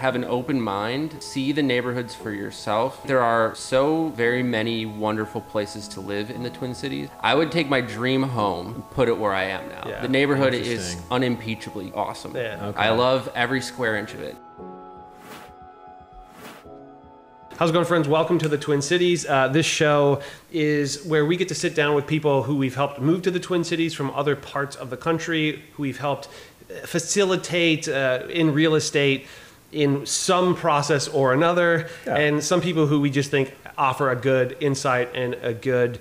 have an open mind, see the neighborhoods for yourself. There are so very many wonderful places to live in the Twin Cities. I would take my dream home and put it where I am now. Yeah, the neighborhood is unimpeachably awesome. Yeah. Okay. I love every square inch of it. How's it going, friends? Welcome to the Twin Cities. This show is where we get to sit down with people who we've helped move to the Twin Cities from other parts of the country, who we've helped facilitate in real estate in some process or another, and some people who we just think offer a good insight and a good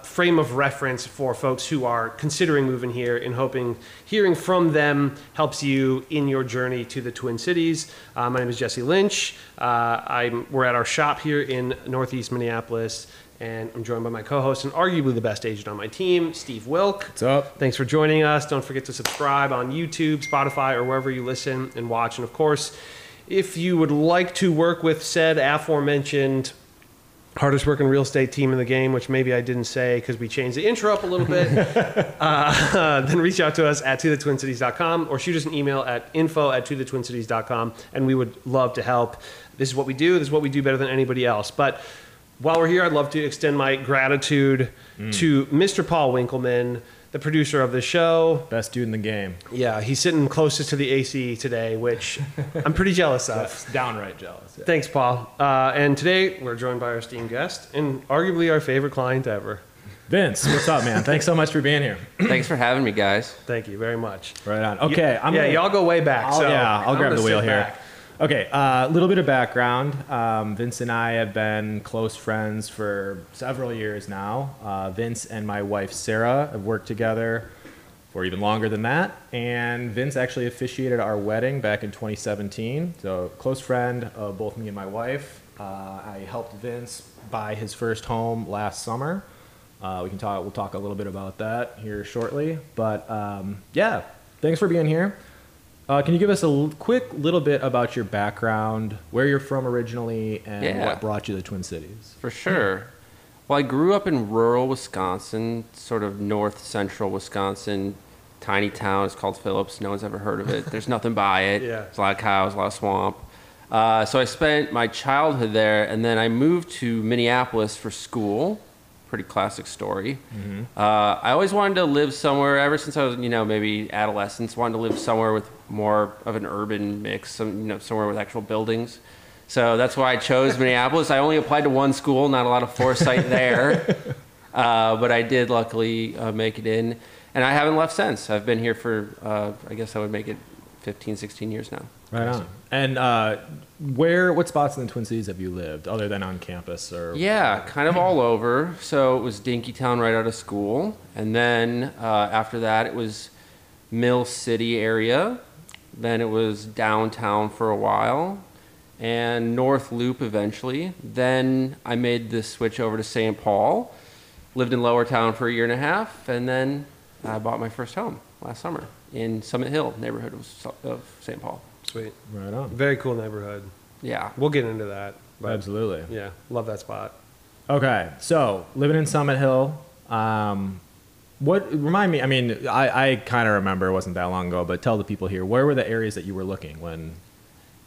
frame of reference for folks who are considering moving here, and hoping hearing from them helps you in your journey to the Twin Cities. My name is Jesse Lynch. We're at our shop here in Northeast Minneapolis, and I'm joined by my co-host and arguably the best agent on my team, Steve Wilk. What's up? Thanks for joining us. Don't forget to subscribe on YouTube, Spotify, or wherever you listen and watch. And of course, if you would like to work with said aforementioned hardest working real estate team in the game, which maybe I didn't say because we changed the intro up a little bit, then reach out to us at tothetwincities.com or shoot us an email at info@tothetwincities.com, and we would love to help. This is what we do. This is what we do better than anybody else. But while we're here, I'd love to extend my gratitude to Mr. Paul Winkleman, the producer of the show. Best dude in the game. Yeah, he's sitting closest to the AC today, which I'm pretty jealous of. Downright jealous. Yeah. Thanks, Paul. And today we're joined by our esteemed guest and arguably our favorite client ever. Vince, what's up, man? Thanks so much for being here. Thanks for having me, guys. Thank you very much. Right on. Okay. Y'all go way back. I'll grab the wheel here. Back. Okay, a little bit of background. Vince and I have been close friends for several years now. Vince and my wife, Sarah, have worked together for even longer than that. And Vince actually officiated our wedding back in 2017. So close friend of both me and my wife. I helped Vince buy his first home last summer. We'll talk a little bit about that here shortly. But yeah, thanks for being here. Can you give us a quick little bit about your background, where you're from originally, and what brought you to the Twin Cities? For sure. Well, I grew up in rural Wisconsin, sort of north central Wisconsin, tiny town. It's called Phillips. No one's ever heard of it. There's nothing by it. Yeah. There's a lot of cows, a lot of swamp. So I spent my childhood there, and then I moved to Minneapolis for school. Pretty classic story. Mm-hmm. I always wanted to live somewhere, ever since I was, maybe adolescence, wanted to live somewhere with more of an urban mix, somewhere with actual buildings. So that's why I chose Minneapolis. I only applied to one school, not a lot of foresight there. But I did luckily make it in. And I haven't left since. I've been here for, I guess I would make it 15, 16 years now. Right on. And what spots in the Twin Cities have you lived, other than on campus? Yeah, kind of all over. So it was Dinkytown right out of school. And then after that, it was Mill City area. Then it was downtown for a while. And North Loop eventually. Then I made the switch over to St. Paul. Lived in Lower Town for a year and a half. And then I bought my first home last summer in Summit Hill neighborhood of St. Paul. Sweet. Right on. Very cool neighborhood. Yeah. We'll get into that. But absolutely. Yeah, love that spot. Okay, so living in Summit Hill, remind me, I kind of remember, it wasn't that long ago, but tell the people here, where were the areas that you were looking when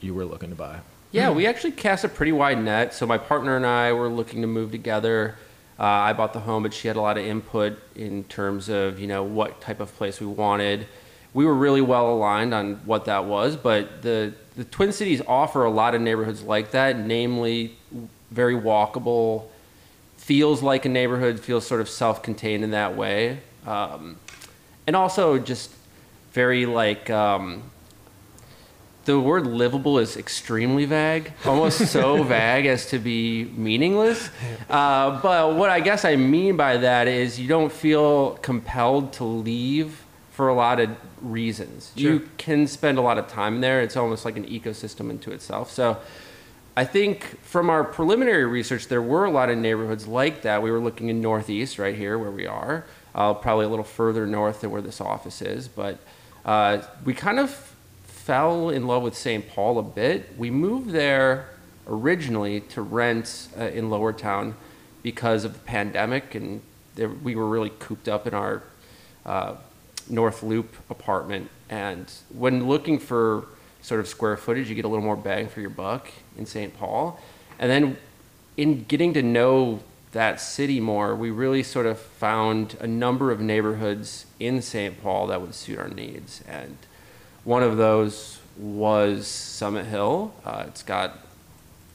you were looking to buy? Yeah, we actually cast a pretty wide net. So my partner and I were looking to move together. I bought the home, but she had a lot of input in terms of, what type of place we wanted. We were really well aligned on what that was, but the Twin Cities offer a lot of neighborhoods like that, namely very walkable, feels like a neighborhood, feels sort of self-contained in that way. And also just very the word livable is extremely vague, almost so vague as to be meaningless. But what I guess I mean by that is you don't feel compelled to leave for a lot of reasons. Sure. You can spend a lot of time there. It's almost like an ecosystem into itself. So I think from our preliminary research, there were a lot of neighborhoods like that. We were looking in Northeast right here where we are, probably a little further north than where this office is. But we kind of fell in love with St. Paul a bit. We moved there originally to rent in Lower Town because of the pandemic, and we were really cooped up in our North Loop apartment. And when looking for sort of square footage, you get a little more bang for your buck in St. Paul. And then in getting to know that city more, we really sort of found a number of neighborhoods in St. Paul that would suit our needs. And one of those was Summit Hill. It's got,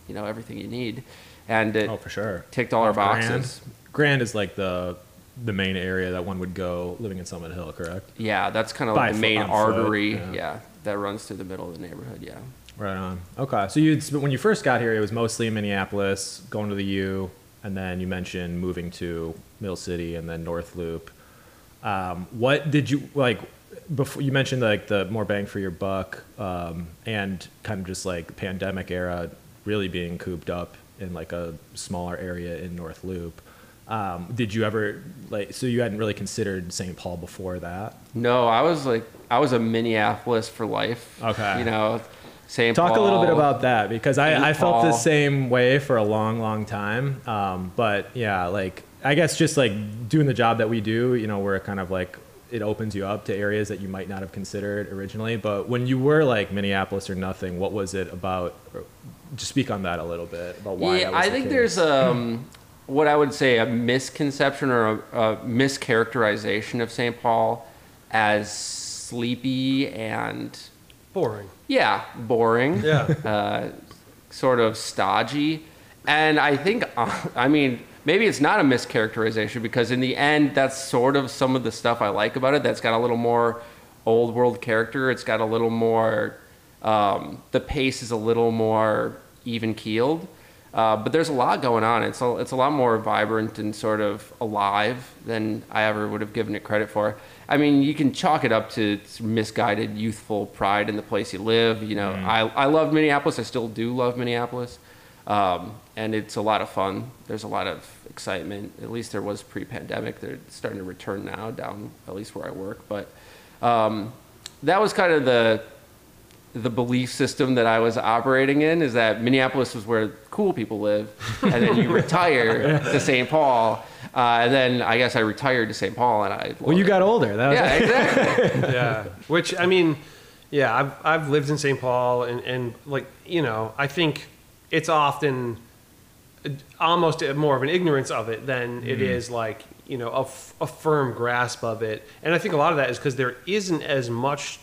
everything you need. And it for sure. ticked all our boxes. Grand is like the main area that one would go living in Summit Hill, correct? Yeah, that's kind of like the main on artery, foot, that runs through the middle of the neighborhood, yeah. Right on. Okay. So when you first got here, it was mostly in Minneapolis, going to the U, and then you mentioned moving to Mill City and then North Loop. What did you like before? You mentioned like the more bang for your buck, and kind of just like pandemic era, really being cooped up in like a smaller area in North Loop. Did you ever so you hadn't really considered St. Paul before that? No, I was a Minneapolis for life. Okay. St. Talk Paul, a little bit about that, because I felt the Paul. same way for a long, long time. But yeah, I guess just doing the job that we do, where it kind of it opens you up to areas that you might not have considered originally. But when you were Minneapolis or nothing, what was it about? Just speak on that a little bit about why. Yeah, that was I the think case. there's what I would say a misconception or a mischaracterization of St. Paul as sleepy and Boring. boring. Yeah. Sort of stodgy. And I think, maybe it's not a mischaracterization, because in the end, that's sort of some of the stuff I like about it. That's got a little more old world character. It's got a little more, the pace is a little more even keeled. But there's a lot going on. It's a lot more vibrant and sort of alive than I ever would have given it credit for. You can chalk it up to misguided youthful pride in the place you live. I love Minneapolis. I still do love Minneapolis. And it's a lot of fun. There's a lot of excitement. At least there was pre-pandemic. They're starting to return now down at least where I work. But that was kind of the belief system that I was operating in, is that Minneapolis was where cool people live, and then you retire to St. Paul. And then I guess I retired to St. Paul, and you got older. That was exactly. Yeah. Which, I've lived in St. Paul, and I think it's often almost more of an ignorance of it than it is a firm grasp of it. And I think a lot of that is because there isn't as much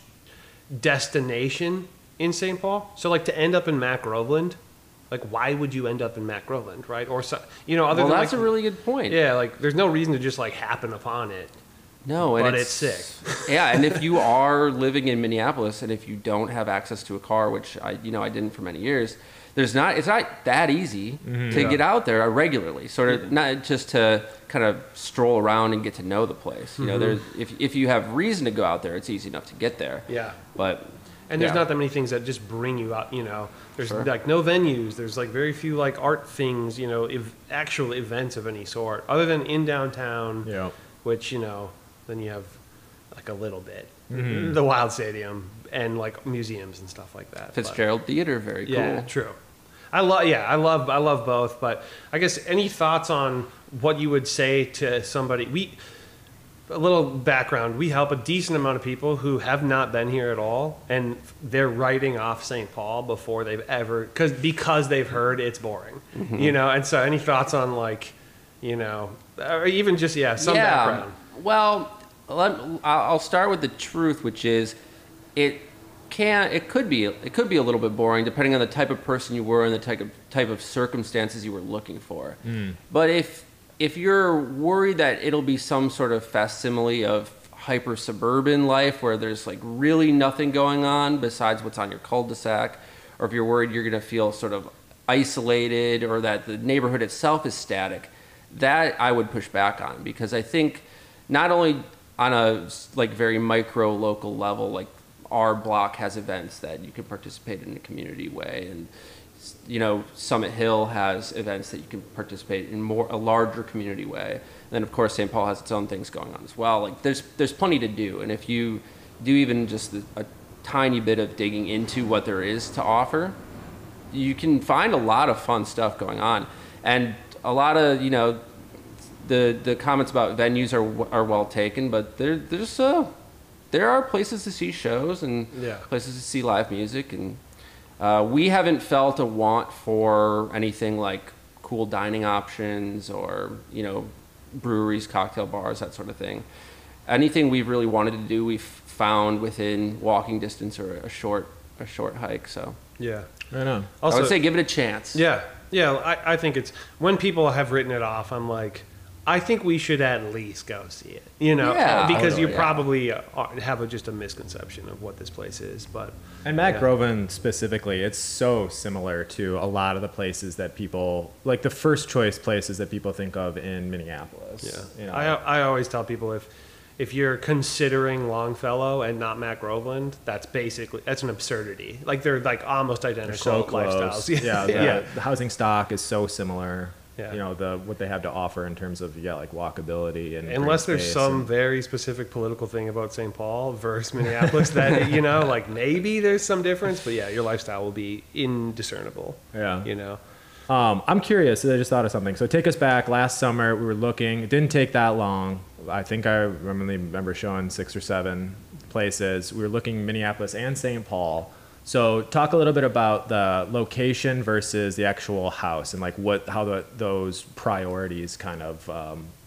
destination in St. Paul. So to end up in McGroveland, why would you end up in McGroveland, right? Or other than that's a really good point. Yeah, there's no reason to just happen upon it. No, but it's sick. Yeah, and if you are living in Minneapolis and if you don't have access to a car, which I didn't for many years, it's not that easy to get out there regularly. Sort of not just to kind of stroll around and get to know the place. There's if you have reason to go out there, it's easy enough to get there. Yeah. But there's not that many things that just bring you out. There's Sure. no venues. There's very few art things. Actual events of any sort, other than in downtown. Yeah. Which then you have a little bit, the Wild Stadium and museums and stuff like that. Fitzgerald Theater, very cool. Yeah, true. I love both. But I guess any thoughts on what you would say to somebody? A little background. We help a decent amount of people who have not been here at all, and they're writing off St. Paul before they've ever because they've heard it's boring. And so any thoughts on or even just some background. Well, I'll start with the truth, which is it could be a little bit boring depending on the type of person you were and the type of circumstances you were looking for. But if you're worried that it'll be some sort of facsimile of hyper suburban life where there's really nothing going on besides what's on your cul-de-sac, or if you're worried you're going to feel sort of isolated or that the neighborhood itself is static, that I would push back on, because I think not only on a very micro local level, our block has events that you can participate in a community way, and Summit Hill has events that you can participate in a larger community way. And then of course St. Paul has its own things going on as well. There's plenty to do, and if you do even just a tiny bit of digging into what there is to offer, you can find a lot of fun stuff going on. And a lot of the comments about venues are well taken, but there's there are places to see shows and places to see live music, and we haven't felt a want for anything like cool dining options or, you know, breweries, cocktail bars, that sort of thing. Anything we've really wanted to do, we've found within walking distance or a short hike. So yeah, right on. Also, I would say give it a chance. Yeah, I think it's, when people have written it off, I'm like, I think we should at least go see it, you know, because you probably have just a misconception of what this place is. But and Matt Groven specifically, it's so similar to a lot of the places that people, like the first choice places that people think of in Minneapolis. Yeah, you know? I always tell people, if you're considering Longfellow and not Matt Groveland, that's an absurdity. Like they're like almost identical so close. lifestyles. Yeah, the housing stock is so similar. Yeah. You know, what they have to offer in terms of like walkability and unless green there's space some very specific political thing about St. Paul versus Minneapolis that, you know, like maybe there's some difference, but yeah, your lifestyle will be indiscernible. Yeah. You know. I'm curious. I just thought of something. So take us back. Last summer, we were looking. It didn't take that long. I think I remember showing 6 or 7 places. We were looking Minneapolis and St. Paul. So talk a little bit about the location versus the actual house and like how those priorities kind of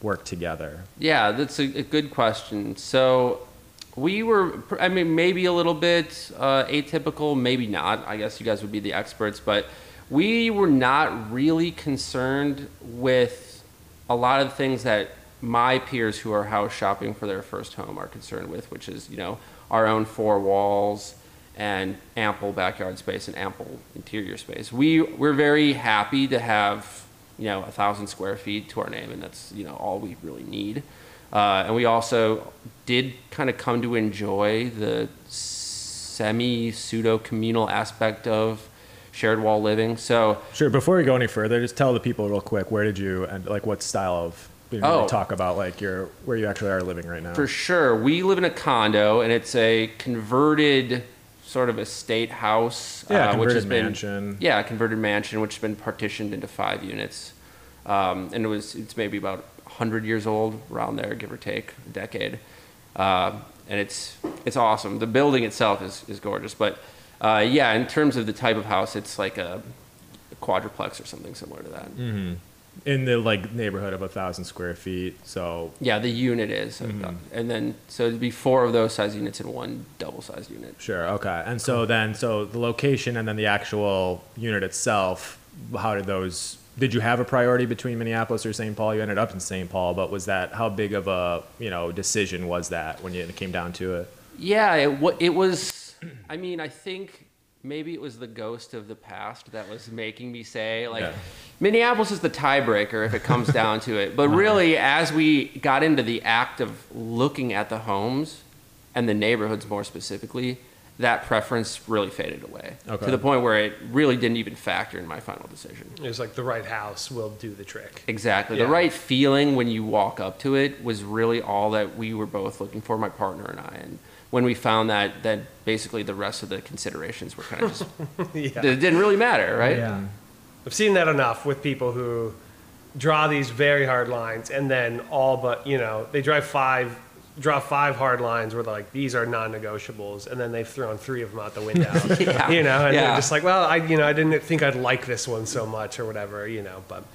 work together. Yeah, that's a good question. So we were, I mean, maybe a little bit atypical, maybe not. I guess you guys would be the experts, but we were not really concerned with a lot of the things that my peers who are house shopping for their first home are concerned with, which is, you know, our own 4 walls and ample backyard space and ample interior space. We're very happy to have, you know, 1,000 square feet to our name, and that's, you know, all we really need. And we also did kind of come to enjoy the pseudo communal aspect of shared wall living. So sure. Before we go any further, just tell the people real quick, where did you, and like what style of, really talk about like where you actually are living right now. For sure. We live in a condo, and it's a converted sort of estate house. Converted which has mansion. Converted mansion, which has been partitioned into 5 units. And it's maybe about 100 years old, around there, give or take a decade. And it's awesome. The building itself is gorgeous. But in terms of the type of house, it's like a quadruplex or something similar to that. Mm-hmm. In the like neighborhood of 1,000 square feet. So yeah, the unit is, and then so it'd be 4 of those size units in 1 double-sized unit. Sure. Okay. And so the location and then the actual unit itself. How did you have a priority between Minneapolis or St. Paul? You ended up in St. Paul, but how big of a decision was that when it came down to it? Yeah, it was. I mean, I think maybe it was the ghost of the past that was making me say, like, Minneapolis is the tiebreaker if it comes down to it. But really, as we got into the act of looking at the homes and the neighborhoods more specifically, that preference really faded away to the point where it really didn't even factor in my final decision. It was like the right house will do the trick. Exactly. The right feeling when you walk up to it was really all that we were both looking for, my partner and I. And when we found that basically the rest of the considerations were kind of just, it didn't really matter, right? Yeah. I've seen that enough with people who draw these very hard lines and then they draw 5 hard lines where they're like, these are non-negotiables, and then they've thrown 3 of them out the window, they're just like, well, I didn't think I'd like this one so much or whatever, but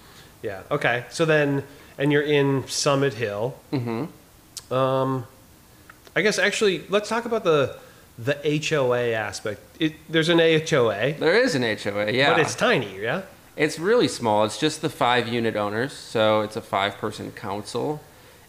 yeah. Okay. So then, and you're in Summit Hill. Mm-hmm. I guess actually, let's talk about the HOA aspect. There's an HOA. There is an HOA, yeah. But it's tiny, yeah? It's really small. It's just the 5 unit owners, so it's a 5-person council.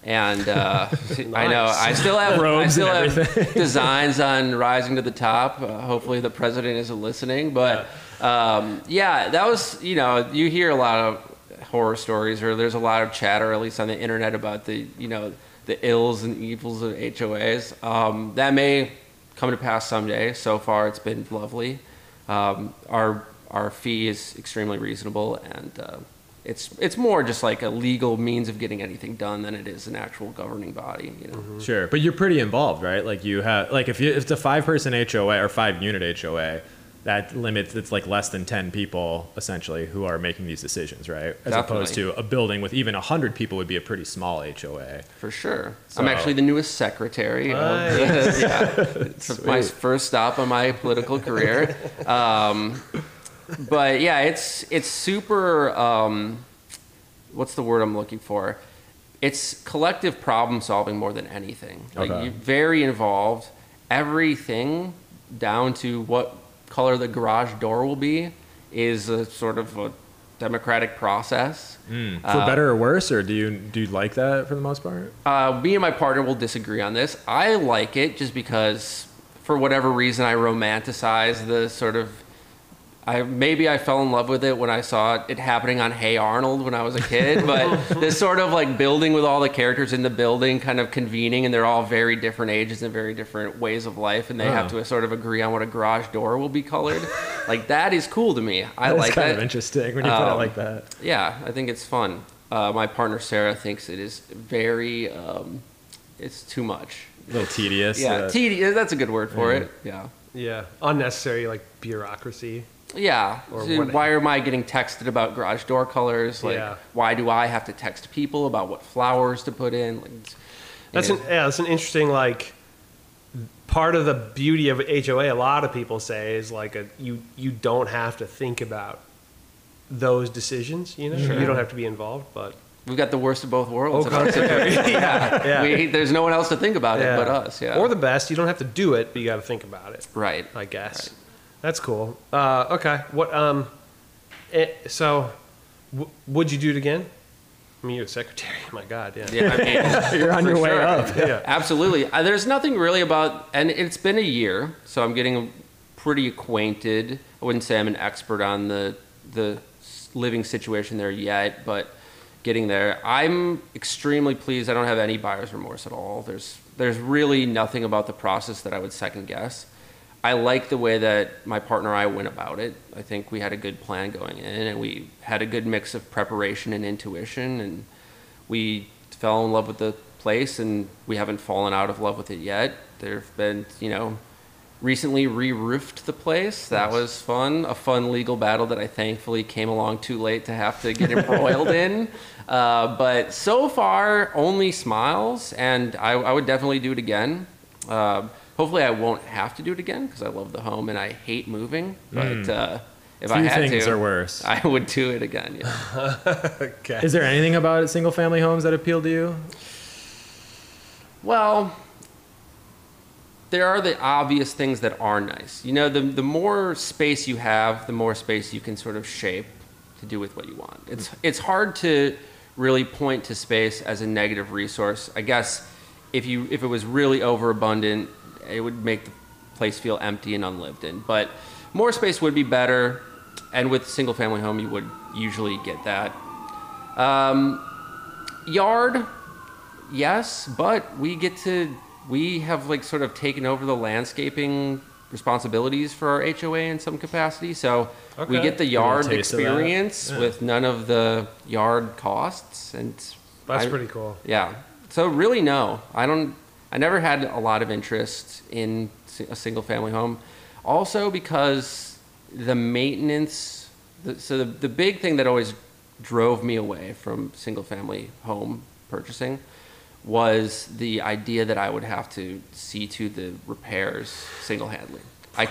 And nice. I know I still have designs on rising to the top. Hopefully the president isn't listening, but that was, you hear a lot of horror stories, or there's a lot of chatter, at least on the internet, about the ills and evils of HOAs. That may come to pass someday. So far, it's been lovely. Our fee is extremely reasonable, and it's more just like a legal means of getting anything done than it is an actual governing body. Mm-hmm. Sure, but you're pretty involved, right? Like you have, like if it's a 5-person HOA or 5-unit HOA, that limits, it's like less than 10 people essentially who are making these decisions, right? As Definitely. opposed to a building with even 100 people would be a pretty small HOA. For sure. So- I'm actually the newest secretary. Nice. It's my first stop on my political career. But yeah, it's super, what's the word I'm looking for? It's collective problem solving more than anything. Like Okay. you're very involved. Everything down to what color the garage door will be is a sort of a democratic process. For better or worse, or do you like that for the most part? Me and my partner will disagree on this. I like it just because, for whatever reason, I romanticize the sort of. Maybe I fell in love with it when I saw it happening on Hey Arnold when I was a kid. But this sort of like building with all the characters in the building, kind of convening, and they're all very different ages and very different ways of life, and they have to sort of agree on what a garage door will be colored. Like that is cool to me. I That's like kind that. of interesting when you put it like that. Yeah, I think it's fun. My partner Sarah thinks it is very, it's too much. A little tedious. Yeah, tedious. That's a good word for it. Yeah. Yeah, unnecessary like bureaucracy. Yeah. Or So what- why am I getting texted about garage door colors? Like, Yeah. why do I have to text people about what flowers to put in? Like, That's an interesting like part of the beauty of HOA. A lot of people say is like you don't have to think about those decisions. You know, you don't have to be involved, but we've got the worst of both worlds. Oh, in our situation. yeah. There's no one else to think about it but us. Yeah. Or the best, you don't have to do it, but you got to think about it. right. I guess. Right. That's cool. Okay. What? So, would you do it again? I mean, you're a secretary. My God, yeah. Yeah. I mean, You're on for your way sure. up. Yeah. Absolutely. There's nothing really about, and it's been a year, so I'm getting pretty acquainted. I wouldn't say I'm an expert on the living situation there yet, but getting there. I'm extremely pleased. I don't have any buyer's remorse at all. There's really nothing about the process that I would second guess. I like the way that my partner and I went about it. I think we had a good plan going in, and we had a good mix of preparation and intuition, and we fell in love with the place, and we haven't fallen out of love with it yet. There have been, recently re-roofed the place. That was fun. A fun legal battle that I thankfully came along too late to have to get embroiled in. But so far, only smiles, and I would definitely do it again. Hopefully I won't have to do it again because I love the home and I hate moving. But if I Few had things to, are worse. I would do it again. Yeah. Okay. Is there anything about single family homes that appeal to you? Well, there are the obvious things that are nice. The more space you have, the more space you can sort of shape to do with what you want. It's hard to really point to space as a negative resource. I guess if it was really overabundant, it would make the place feel empty and unlived in. But more space would be better, and with a single family home, you would usually get that. Yard, yes, but we have like sort of taken over the landscaping responsibilities for our HOA in some capacity. So we Okay. get the yard taste of that. experience Yeah. with none of the yard costs. And That's pretty cool. yeah. So really, no, I never had a lot of interest in a single family home. Also because the maintenance, the big thing that always drove me away from single family home purchasing was the idea that I would have to see to the repairs single-handedly. I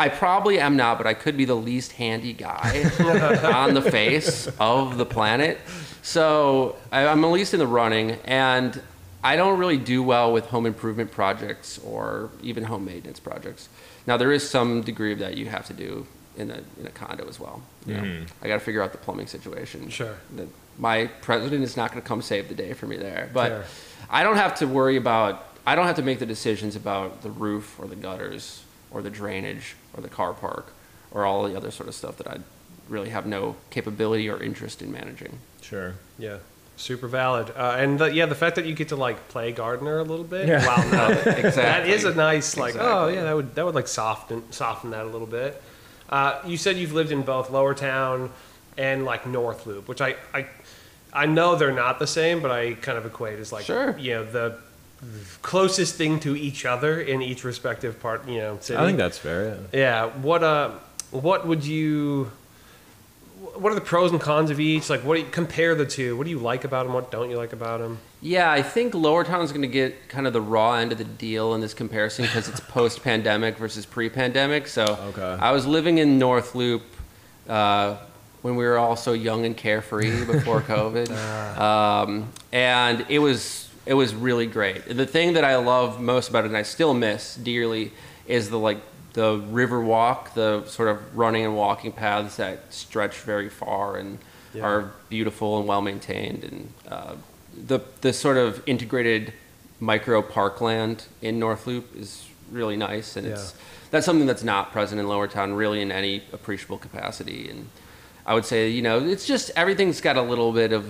probably am not, but I could be the least handy guy on the face of the planet. So I'm at least in the running, and I don't really do well with home improvement projects or even home maintenance projects. Now, there is some degree of that you have to do in a condo as well. I got to figure out the plumbing situation. Sure. My president is not going to come save the day for me there. But Fair. I don't have to make the decisions about the roof or the gutters or the drainage or the car park or all the other sort of stuff that I really have no capability or interest in managing. Sure. Yeah. Super valid. And the fact that you get to like play gardener a little bit. Yeah. Wow. No, Exactly. that is a nice like. Oh Exactly. yeah, that would like soften that a little bit. You said you've lived in both Lower Town and like North Loop, which I know they're not the same, but I kind of equate as like Sure. the closest thing to each other in each respective part, city. I think that's fair. Yeah. What would you? What are the pros and cons of each? Like, what do you compare the two? What do you like about them? What don't you like about them? Yeah, I think Lower Town is going to get kind of the raw end of the deal in this comparison because it's post-pandemic versus pre-pandemic. So I was living in North Loop when we were all so young and carefree before COVID, and it was really great. The thing that I love most about it, and I still miss dearly, is the river walk, the sort of running and walking paths that stretch very far and are beautiful and well maintained, and the sort of integrated micro parkland in North Loop is really nice, and that's something that's not present in Lower Town really in any appreciable capacity. And I would say, it's just everything's got a little bit of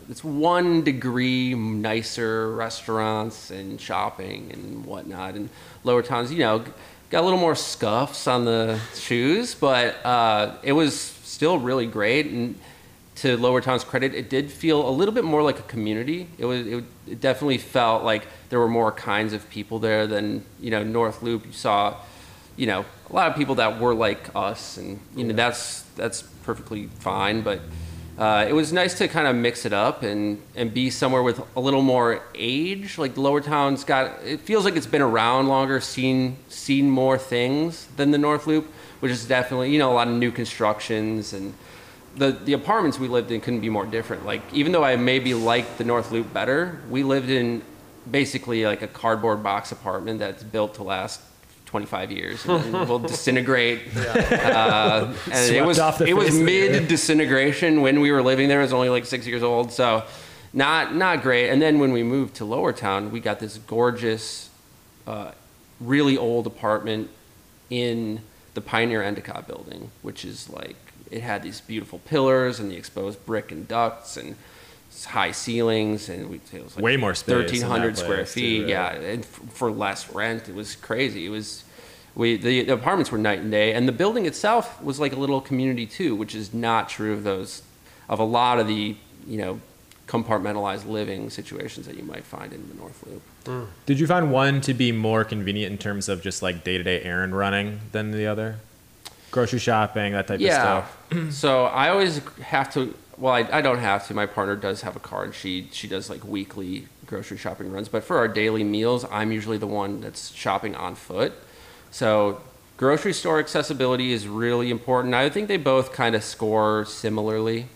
it's 1 degree nicer restaurants and shopping and whatnot, and Lower Town's got a little more scuffs on the shoes, but it was still really great. And to Lower Town's credit, it did feel a little bit more like a community. It definitely felt like there were more kinds of people there than North Loop. You saw a lot of people that were like us, and that's perfectly fine. But it was nice to kind of mix it up and be somewhere with a little more age. Like Lower Town's it feels like it's been around longer, seen more things than the North Loop, which is definitely, a lot of new constructions, and the apartments we lived in couldn't be more different. Like, even though I maybe liked the North Loop better, we lived in basically like a cardboard box apartment that's built to last 25 years and will disintegrate. And it was mid disintegration when we were living there. I was only like 6 years old, so not great. And then when we moved to Lower Town, we got this gorgeous, really old apartment in the Pioneer Endicott building, which is like, it had these beautiful pillars and the exposed brick and ducts and high ceilings, and it was like way more space, 1,300 square feet. Too, right? Yeah, and for less rent, it was crazy. The apartments were night and day, and the building itself was like a little community too, which is not true of a lot of the compartmentalized living situations that you might find in the North Loop. Did you find one to be more convenient in terms of just like day-to-day errand running than the other? Grocery shopping, that type of stuff. So I always have to. Well, I don't have to. My partner does have a car, and she does like weekly grocery shopping runs. But for our daily meals, I'm usually the one that's shopping on foot. So grocery store accessibility is really important. I think they both kind of score similarly.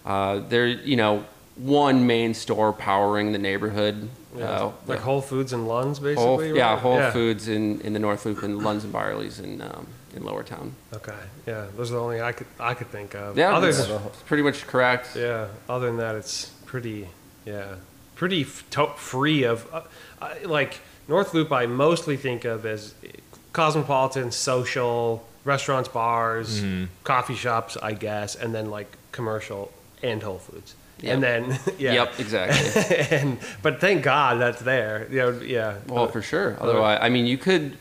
They're one main store powering the neighborhood. Like Whole Foods and Lund's, basically. Whole Foods in the North Loop, and Lund's and Byerly's in Lower Town. Okay, yeah, those are the only I could think of. Yeah, that's pretty much correct. Yeah, other than that, it's pretty free of like North Loop. I mostly think of as cosmopolitan, social, restaurants, bars, coffee shops, I guess, and then like commercial and Whole Foods. Yep. And then, Yep, exactly. But thank God that's there. Well, for sure. Otherwise, I mean, you could,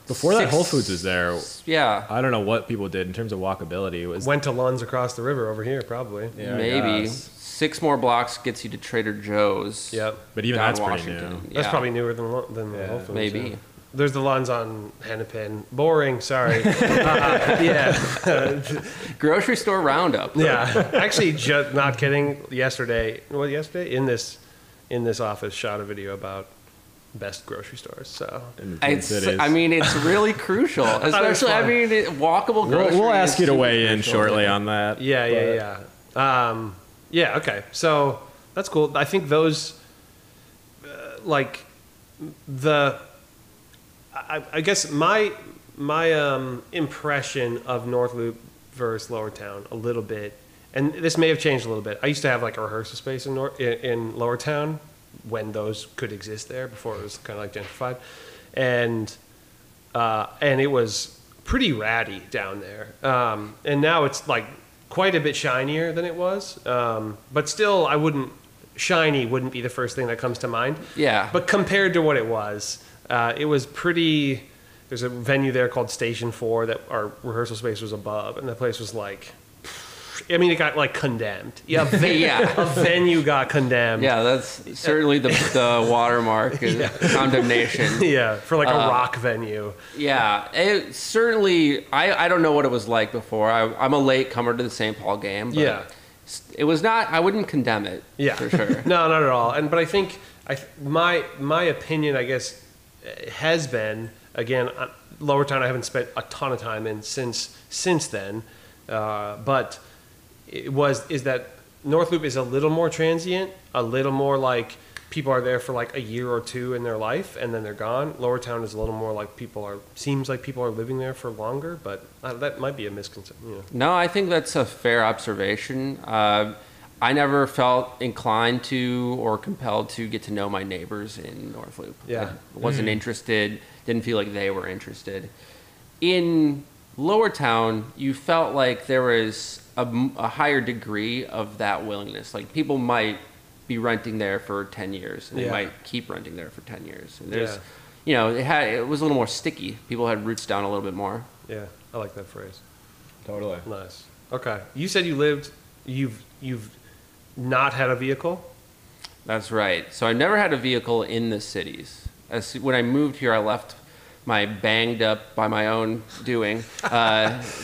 before that Whole Foods was there. Yeah. I don't know what people did in terms of walkability. It was went to Lund's across the river over here, probably. Yeah, maybe 6 more blocks gets you to Trader Joe's. Yep. But even that's Washington. pretty new. That's probably newer than Whole Foods. Maybe. Yeah. There's the Lund's on Hennepin. Boring, sorry. Grocery store roundup. Yeah. Actually, not kidding. Yesterday, in this office, shot a video about best grocery stores. So it's really crucial, especially walkable grocery. We'll ask you to weigh in shortly on that. Yeah. Okay. So that's cool. I think those, I guess my impression of North Loop versus Lower Town a little bit, and this may have changed a little bit. I used to have like a rehearsal space in Lower Town when those could exist there before it was kind of like gentrified, and it was pretty ratty down there. And now it's like quite a bit shinier than it was, but still, shiny wouldn't be the first thing that comes to mind. Yeah. But compared to what it was pretty. There's a venue there called Station 4 that our rehearsal space was above, and the place was like I mean, it got like condemned. Yeah, Yeah. a venue got condemned. Yeah, that's certainly the watermark is condemnation. Yeah, for like a rock venue. Yeah, it certainly. I don't know what it was like before. I'm a late comer to the St. Paul game. But Yeah. it was not. I wouldn't condemn it. Yeah, for sure. No, not at all. But I think my opinion, I guess, has been, again, Lower Town. I haven't spent a ton of time in since then, but is that North Loop is a little more transient, a little more like people are there for like a year or two in their life and then they're gone. Lower Town is a little more like seems like people are living there for longer, but that might be a misconception. You know. No, I think that's a fair observation. I never felt inclined to or compelled to get to know my neighbors in North Loop. Yeah. I wasn't interested, didn't feel like they were interested. In Lower Town, you felt like there was a higher degree of that willingness. Like people might be renting there for 10 years and they might keep renting there for 10 years. And there's, it was a little more sticky. People had roots down a little bit more. Yeah, I like that phrase. Totally. Nice. Okay. You said you've not had a vehicle? That's right. So I never had a vehicle in the cities. When I moved here, I left my banged up by my own doing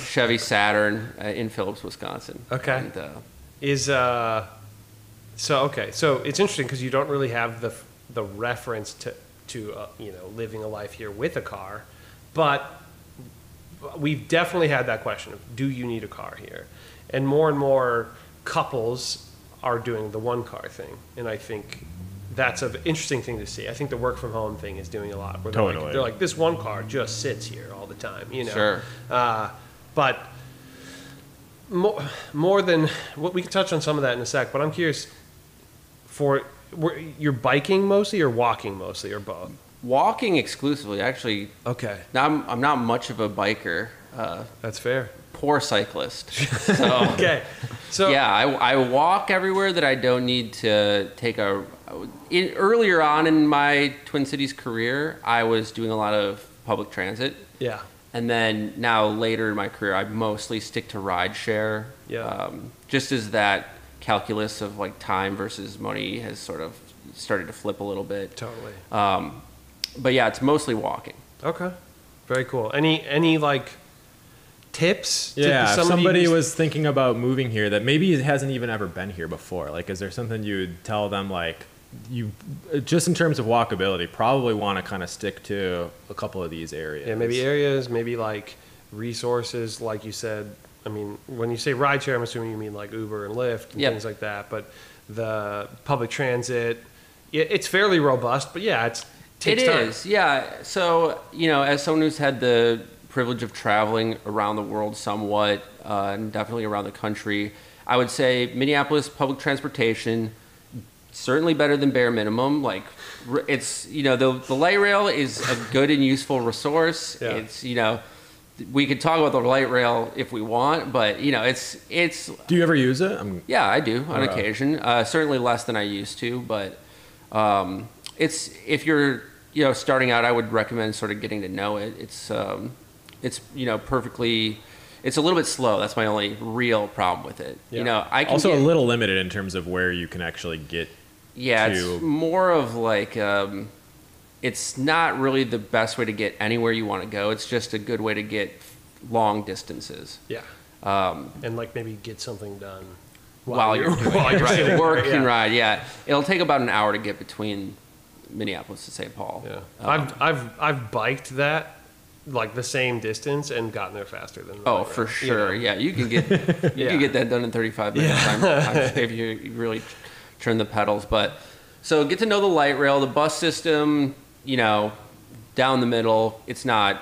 Chevy Saturn in Phillips, Wisconsin. Okay. And, So it's interesting because you don't really have the reference to living a life here with a car, but we've definitely had that question of, do you need a car here? And more couples are doing the one car thing, and I think that's an interesting thing to see. I think the work from home thing is doing a lot. Where they're like, this one car just sits here all the time, Sure. But more than what, we can touch on some of that in a sec. But I'm curious, you're biking mostly or walking mostly or both? Walking exclusively, actually. Okay. Now, I'm not much of a biker. That's fair. Poor cyclist. So, Okay. So yeah, I walk everywhere that I don't need to take earlier on in my Twin Cities career, I was doing a lot of public transit. Yeah. And then now later in my career, I mostly stick to rideshare. Yeah. Just as that calculus of like time versus money has sort of started to flip a little bit. Totally. But yeah, it's mostly walking. Okay. Very cool. Any like tips? Yeah, if somebody was thinking about moving here that maybe hasn't even ever been here before, like, is there something you'd tell them, like, you just in terms of walkability, probably want to kind of stick to a couple of these areas? Yeah, maybe areas, maybe like resources, like you said. I mean, when you say rideshare, I'm assuming you mean like Uber and Lyft and things like that. But the public transit, it's fairly robust, but yeah, it takes time. It is, yeah. So, as someone who's had the privilege of traveling around the world somewhat, and definitely around the country, I would say Minneapolis public transportation, certainly better than bare minimum. Like, it's, the light rail is a good and useful resource. Yeah. It's, we could talk about the light rail if we want, but, it's. Do you ever use it? Yeah, I do on occasion. Certainly less than I used to, but it's, if you're, starting out, I would recommend sort of getting to know it. It's perfectly. It's a little bit slow. That's my only real problem with it. Yeah. I can also a little limited in terms of where you can actually get. Yeah, it's more of like it's not really the best way to get anywhere you want to go. It's just a good way to get long distances. Yeah. And like maybe get something done while you're doing while it. you're Right, work there, and ride. Yeah, it'll take about an hour to get between Minneapolis to St. Paul. Yeah. I've biked that, like the same distance, and gotten there faster than. Oh, for sure. Yeah, you can get can get that done in 35 minutes if you really turn the pedals. But so get to know the light rail, the bus system. Down the middle. It's not.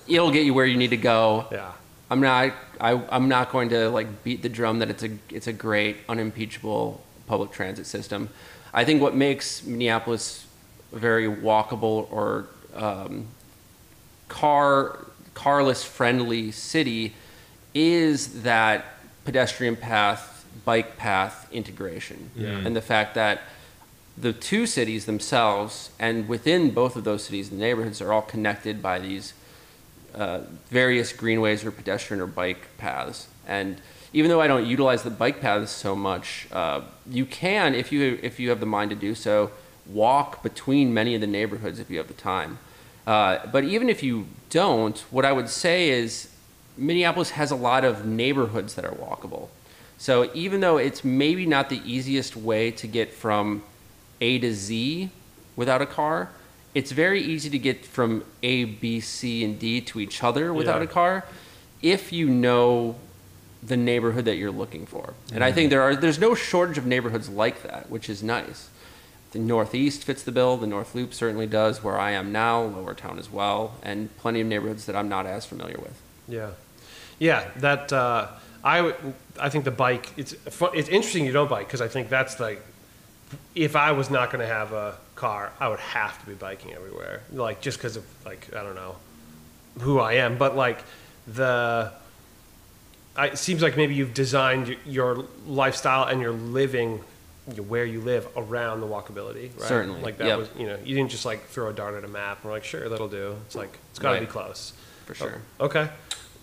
It'll get you where you need to go. Yeah. I'm not going to like beat the drum that it's a great unimpeachable public transit system. I think what makes Minneapolis a very walkable or carless friendly city is that pedestrian path, bike path integration. Yeah. And the fact that the two cities themselves and within both of those cities, the neighborhoods are all connected by these various greenways or pedestrian or bike paths. And even though I don't utilize the bike paths so much, you can, if you have the mind to do so, walk between many of the neighborhoods if you have the time. But even if you don't, what I would say is Minneapolis has a lot of neighborhoods that are walkable. So even though it's maybe not the easiest way to get from A to Z without a car, it's very easy to get from A, B, C, and D to each other without a car if you know the neighborhood that you're looking for. And I think there's no shortage of neighborhoods like that, which is nice. The Northeast fits the bill. The North Loop certainly does, where I am now, Lower Town as well, and plenty of neighborhoods that I'm not as familiar with. Yeah. Yeah, that I think the bike, it's interesting you don't bike, because I think that's like, if I was not going to have a car, I would have to be biking everywhere, like just because of like, I don't know who I am, but like it seems like maybe you've designed your lifestyle and your living where you live around the walkability, right? Certainly. Like that was, you didn't just like throw a dart at a map and we're like, sure, that'll do. It's like, it's got to be close. For sure. Oh, okay.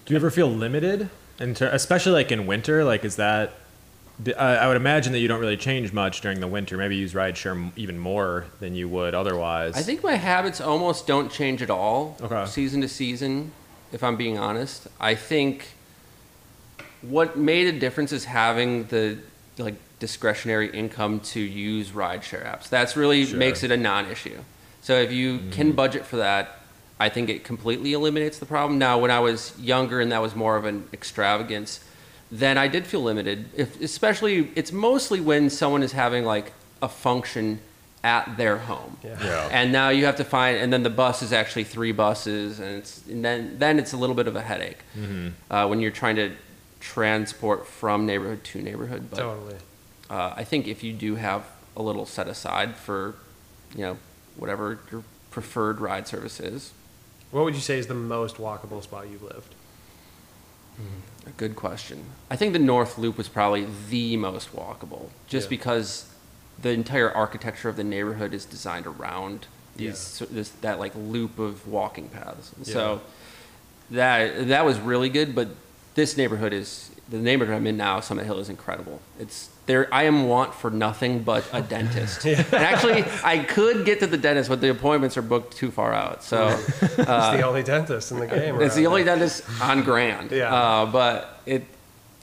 Do you ever feel limited, especially like in winter? Like, is that? I would imagine that you don't really change much during the winter. Maybe you use rideshare even more than you would otherwise. I think my habits almost don't change at all, season to season, if I'm being honest. I think what made a difference is having the discretionary income to use rideshare apps. That's really makes it a non-issue. So if you can budget for that, I think it completely eliminates the problem. Now, when I was younger and that was more of an extravagance, then I did feel limited. Especially, it's mostly when someone is having like a function at their home. Yeah. And now you have to find, and then the bus is actually 3 buses, and then it's a little bit of a headache when you're trying to transport from neighborhood to neighborhood. But, totally. I think if you do have a little set aside for, whatever your preferred ride service is. What would you say is the most walkable spot you've lived? A good question. I think the North Loop was probably the most walkable, just because the entire architecture of the neighborhood is designed around that like loop of walking paths. And so that was really good. But this neighborhood the neighborhood I'm in now, Summit Hill, is incredible. It's there. I am want for nothing but a dentist. And actually, I could get to the dentist, but the appointments are booked too far out. So it's the only dentist in the game. It's the only dentist on Grand. But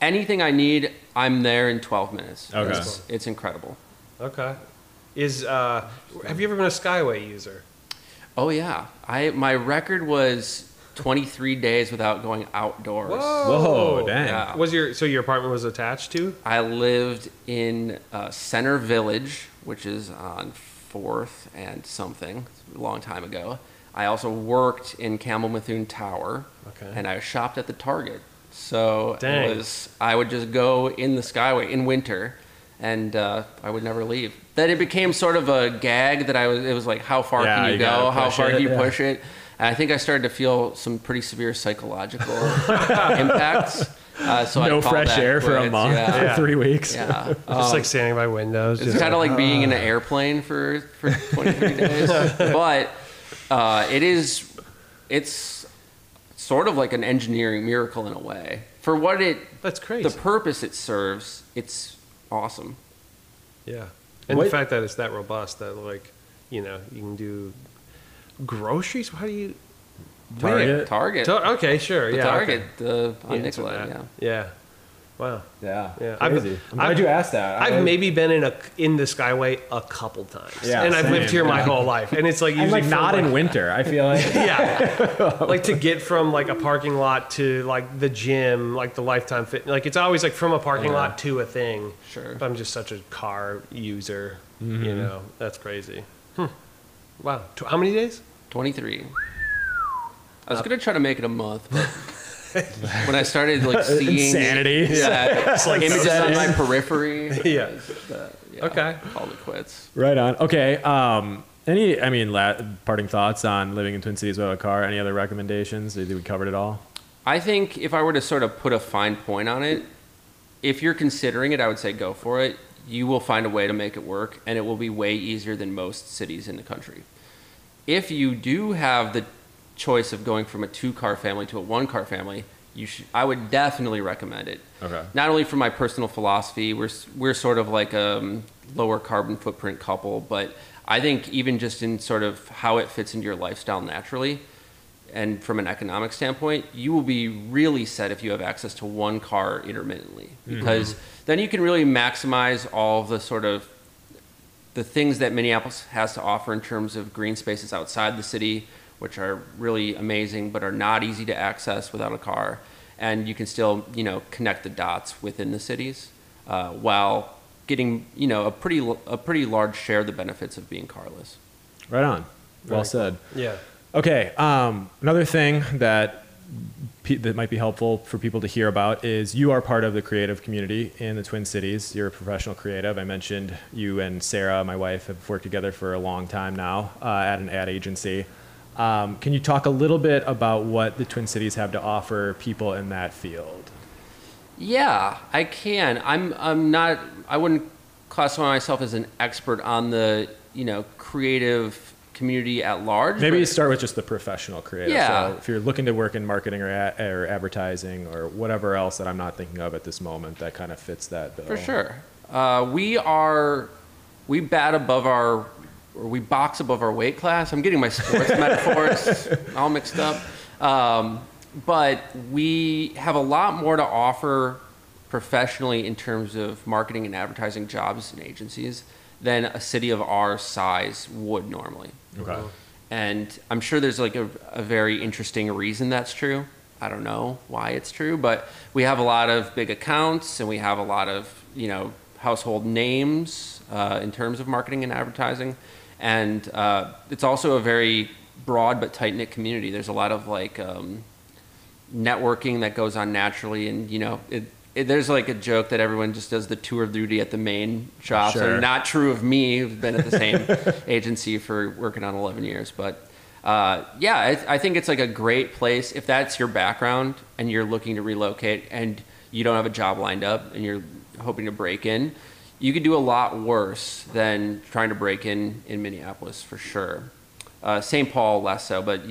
anything I need, I'm there in 12 minutes. Okay. It's incredible. Okay. Have you ever been a Skyway user? Oh yeah. My record was 23 days without going outdoors. Whoa, dang. Yeah. So your apartment was attached to? I lived in Center Village, which is on 4th and something. It's a long time ago. I also worked in Campbell Methuen Tower, and I shopped at the Target. So I would just go in the Skyway in winter, and I would never leave. Then it became sort of a gag that it was like, how far can you go? How far can you push it? And I think I started to feel some pretty severe psychological impacts. So no fresh air for a month, for 3 weeks. Yeah. Just like standing by windows. It's kind of like being in an airplane for 23 days. But it's sort of like an engineering miracle in a way. For what that's crazy. The purpose it serves, it's awesome. Yeah. And the fact that it's that robust that you can do groceries. How do you Target. Okay, sure. Target on Nicolay. Yeah. Wow. Yeah. Crazy. I'm glad you asked that. I've maybe been in the Skyway a couple times. Yeah, and I've lived here my whole life, and it's like usually not in winter. I feel like like to get from like a parking lot to like the gym, like the Lifetime Fit. Like it's always like from a parking lot to a thing. Sure. But I'm just such a car user. That's crazy. Wow. How many days? 23. I was gonna try to make it a month, but when I started seeing insanity, images on my periphery, Okay, called it quits. Right on. Okay. Parting thoughts on living in Twin Cities without a car? Any other recommendations? Did we covered it all? I think if I were to sort of put a fine point on it, if you're considering it, I would say go for it. You will find a way to make it work, and it will be way easier than most cities in the country. If you do have the choice of going from a 2-car family to a 1-car family, I would definitely recommend it. Okay. Not only for my personal philosophy, we're sort of like a lower carbon footprint couple, but I think even just in sort of how it fits into your lifestyle naturally, and from an economic standpoint, you will be really set if you have access to 1 car intermittently, because then you can really maximize all the sort of the things that Minneapolis has to offer in terms of green spaces outside the city, which are really amazing, but are not easy to access without a car. And you can still, connect the dots within the cities, while getting, a pretty large share of the benefits of being carless. Right on. Well said. Yeah. Okay. Another thing that might be helpful for people to hear about is you are part of the creative community in the Twin Cities. You're a professional creative. I mentioned you and Sarah, my wife, have worked together for a long time now at an ad agency. Can you talk a little bit about what the Twin Cities have to offer people in that field? Yeah, I can. I wouldn't classify myself as an expert on the, creative community at large. Maybe you start with just the professional creative. Yeah. So if you're looking to work in marketing or advertising or whatever else that I'm not thinking of at this moment, that kind of fits that bill. For sure. We box above our weight class. I'm getting my sports metaphors all mixed up. But we have a lot more to offer professionally in terms of marketing and advertising jobs and agencies than a city of our size would normally. Okay. And I'm sure there's like a very interesting reason that's true. I don't know why it's true, but we have a lot of big accounts and we have a lot of, household names in terms of marketing and advertising. And it's also a very broad but tight-knit community. There's a lot of like networking that goes on naturally, and there's like a joke that everyone just does the tour of duty at the main shops. Sure. And not true of me, who's been at the same agency for working on 11 years. But I think it's like a great place if that's your background and you're looking to relocate and you don't have a job lined up and you're hoping to break in. You could do a lot worse than trying to break in Minneapolis, for sure. St. Paul less so, but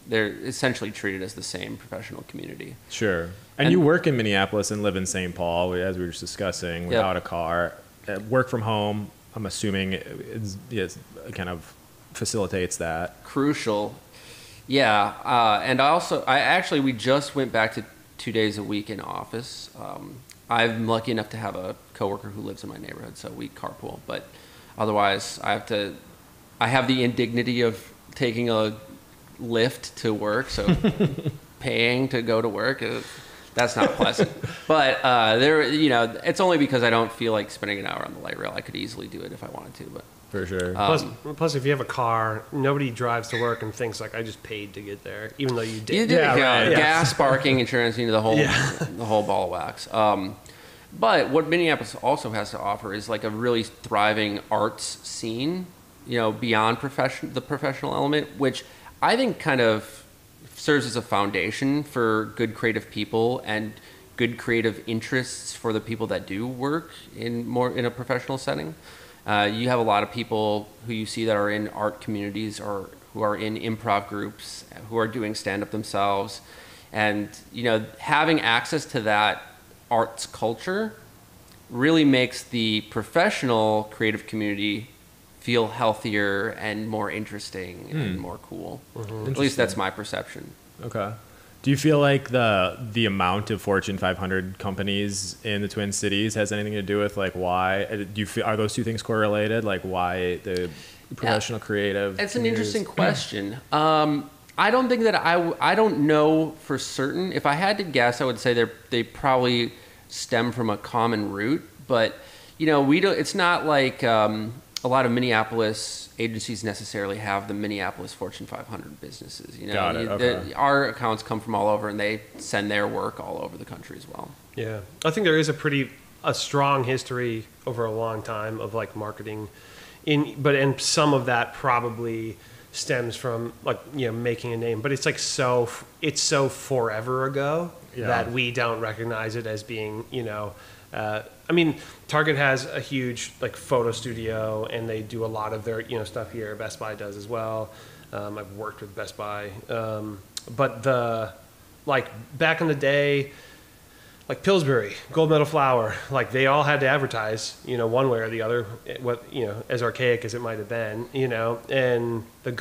they're essentially treated as the same professional community. Sure. And you work in Minneapolis and live in St. Paul, as we were just discussing, without a car. Work from home, I'm assuming, it kind of facilitates that. Crucial. Yeah. And we just went back to 2 days a week in office. I'm lucky enough to have a coworker who lives in my neighborhood, so we carpool. But otherwise, I have the indignity of taking a Lyft to work, so paying to go to work, that's not pleasant. But it's only because I don't feel like spending an hour on the light rail. I could easily do it if I wanted to, but for sure. Plus, if you have a car, nobody drives to work and thinks like, I just paid to get there, even though you did. You did, right. Gas, parking, insurance, the whole ball of wax. But what Minneapolis also has to offer is like a really thriving arts scene, beyond the professional element, which I think kind of serves as a foundation for good creative people and good creative interests for the people that do work in a professional setting. You have a lot of people who you see that are in art communities or who are in improv groups, who are doing stand-up themselves. And, having access to that arts culture really makes the professional creative community feel healthier and more interesting and more cool. At least that's my perception. Okay. Do you feel like the amount of Fortune 500 companies in the Twin Cities has anything to do with like why are those two things correlated? Like why the professional creative? It's an interesting question. I don't think that I don't know for certain. If I had to guess, I would say they probably stem from a common root. But we don't. It's not like a lot of Minneapolis agencies necessarily have the Minneapolis Fortune 500 businesses. Got it. Okay. Our accounts come from all over, and they send their work all over the country as well. Yeah, I think there is a strong history over a long time of like marketing, and some of that probably stems from like making a name, but it's like so forever ago that we don't recognize it as being Target has a huge like photo studio and they do a lot of their stuff here. Best Buy does as well. I've worked with Best Buy. But back in the day, like Pillsbury, Gold Medal Flour, like they all had to advertise, one way or the other, as archaic as it might have been, and the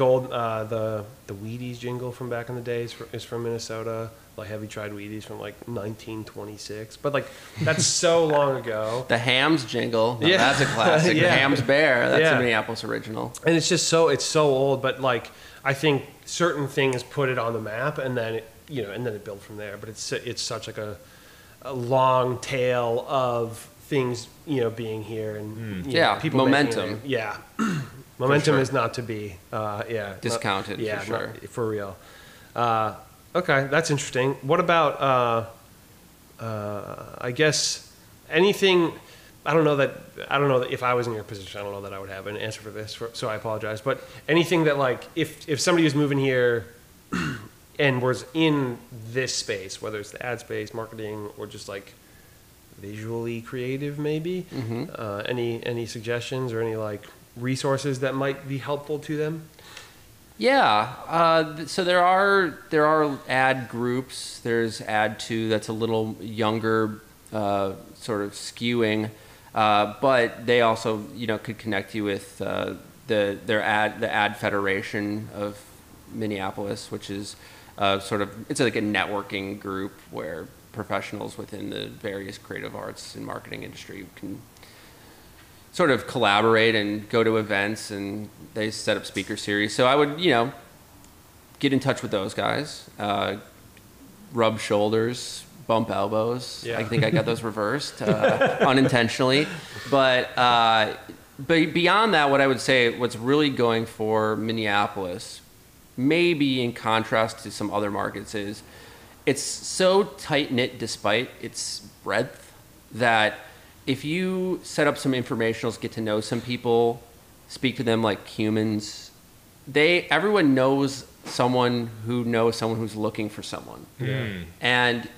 Wheaties jingle from back in the day is from Minnesota. Like, have you tried Wheaties from like 1926? But like, that's so long ago. The Hams jingle, that's a classic. The Hams Bear, that's a Minneapolis original. And it's just it's so old, but like, I think certain things put it on the map, and then it built from there. But it's such like a long tail of things, being here and people momentum. Momentum sure. is not to be discounted. For sure. For real. Okay, that's interesting. What about I guess anything? I don't know that if I was in your position, I don't know that I would have an answer for this. So I apologize. But anything that, like, if somebody was moving here and was in this space, whether it's the ad space, marketing, or just like visually creative, maybe, any suggestions or any like resources that might be helpful to them? Yeah, so there are ad groups. There's Ad2 that's a little younger, sort of skewing, but they also could connect you with the Ad Federation of Minneapolis, which is it's like a networking group where professionals within the various creative arts and marketing industry can sort of collaborate and go to events, and they set up speaker series. So I would, get in touch with those guys, rub shoulders, bump elbows. Yeah. I think I got those reversed unintentionally. But beyond that, what I would say, what's really going for Minneapolis, maybe in contrast to some other markets, is it's so tight-knit despite its breadth that if you set up some informationals, get to know some people, speak to them like humans, everyone knows someone who's looking for someone. Yeah. And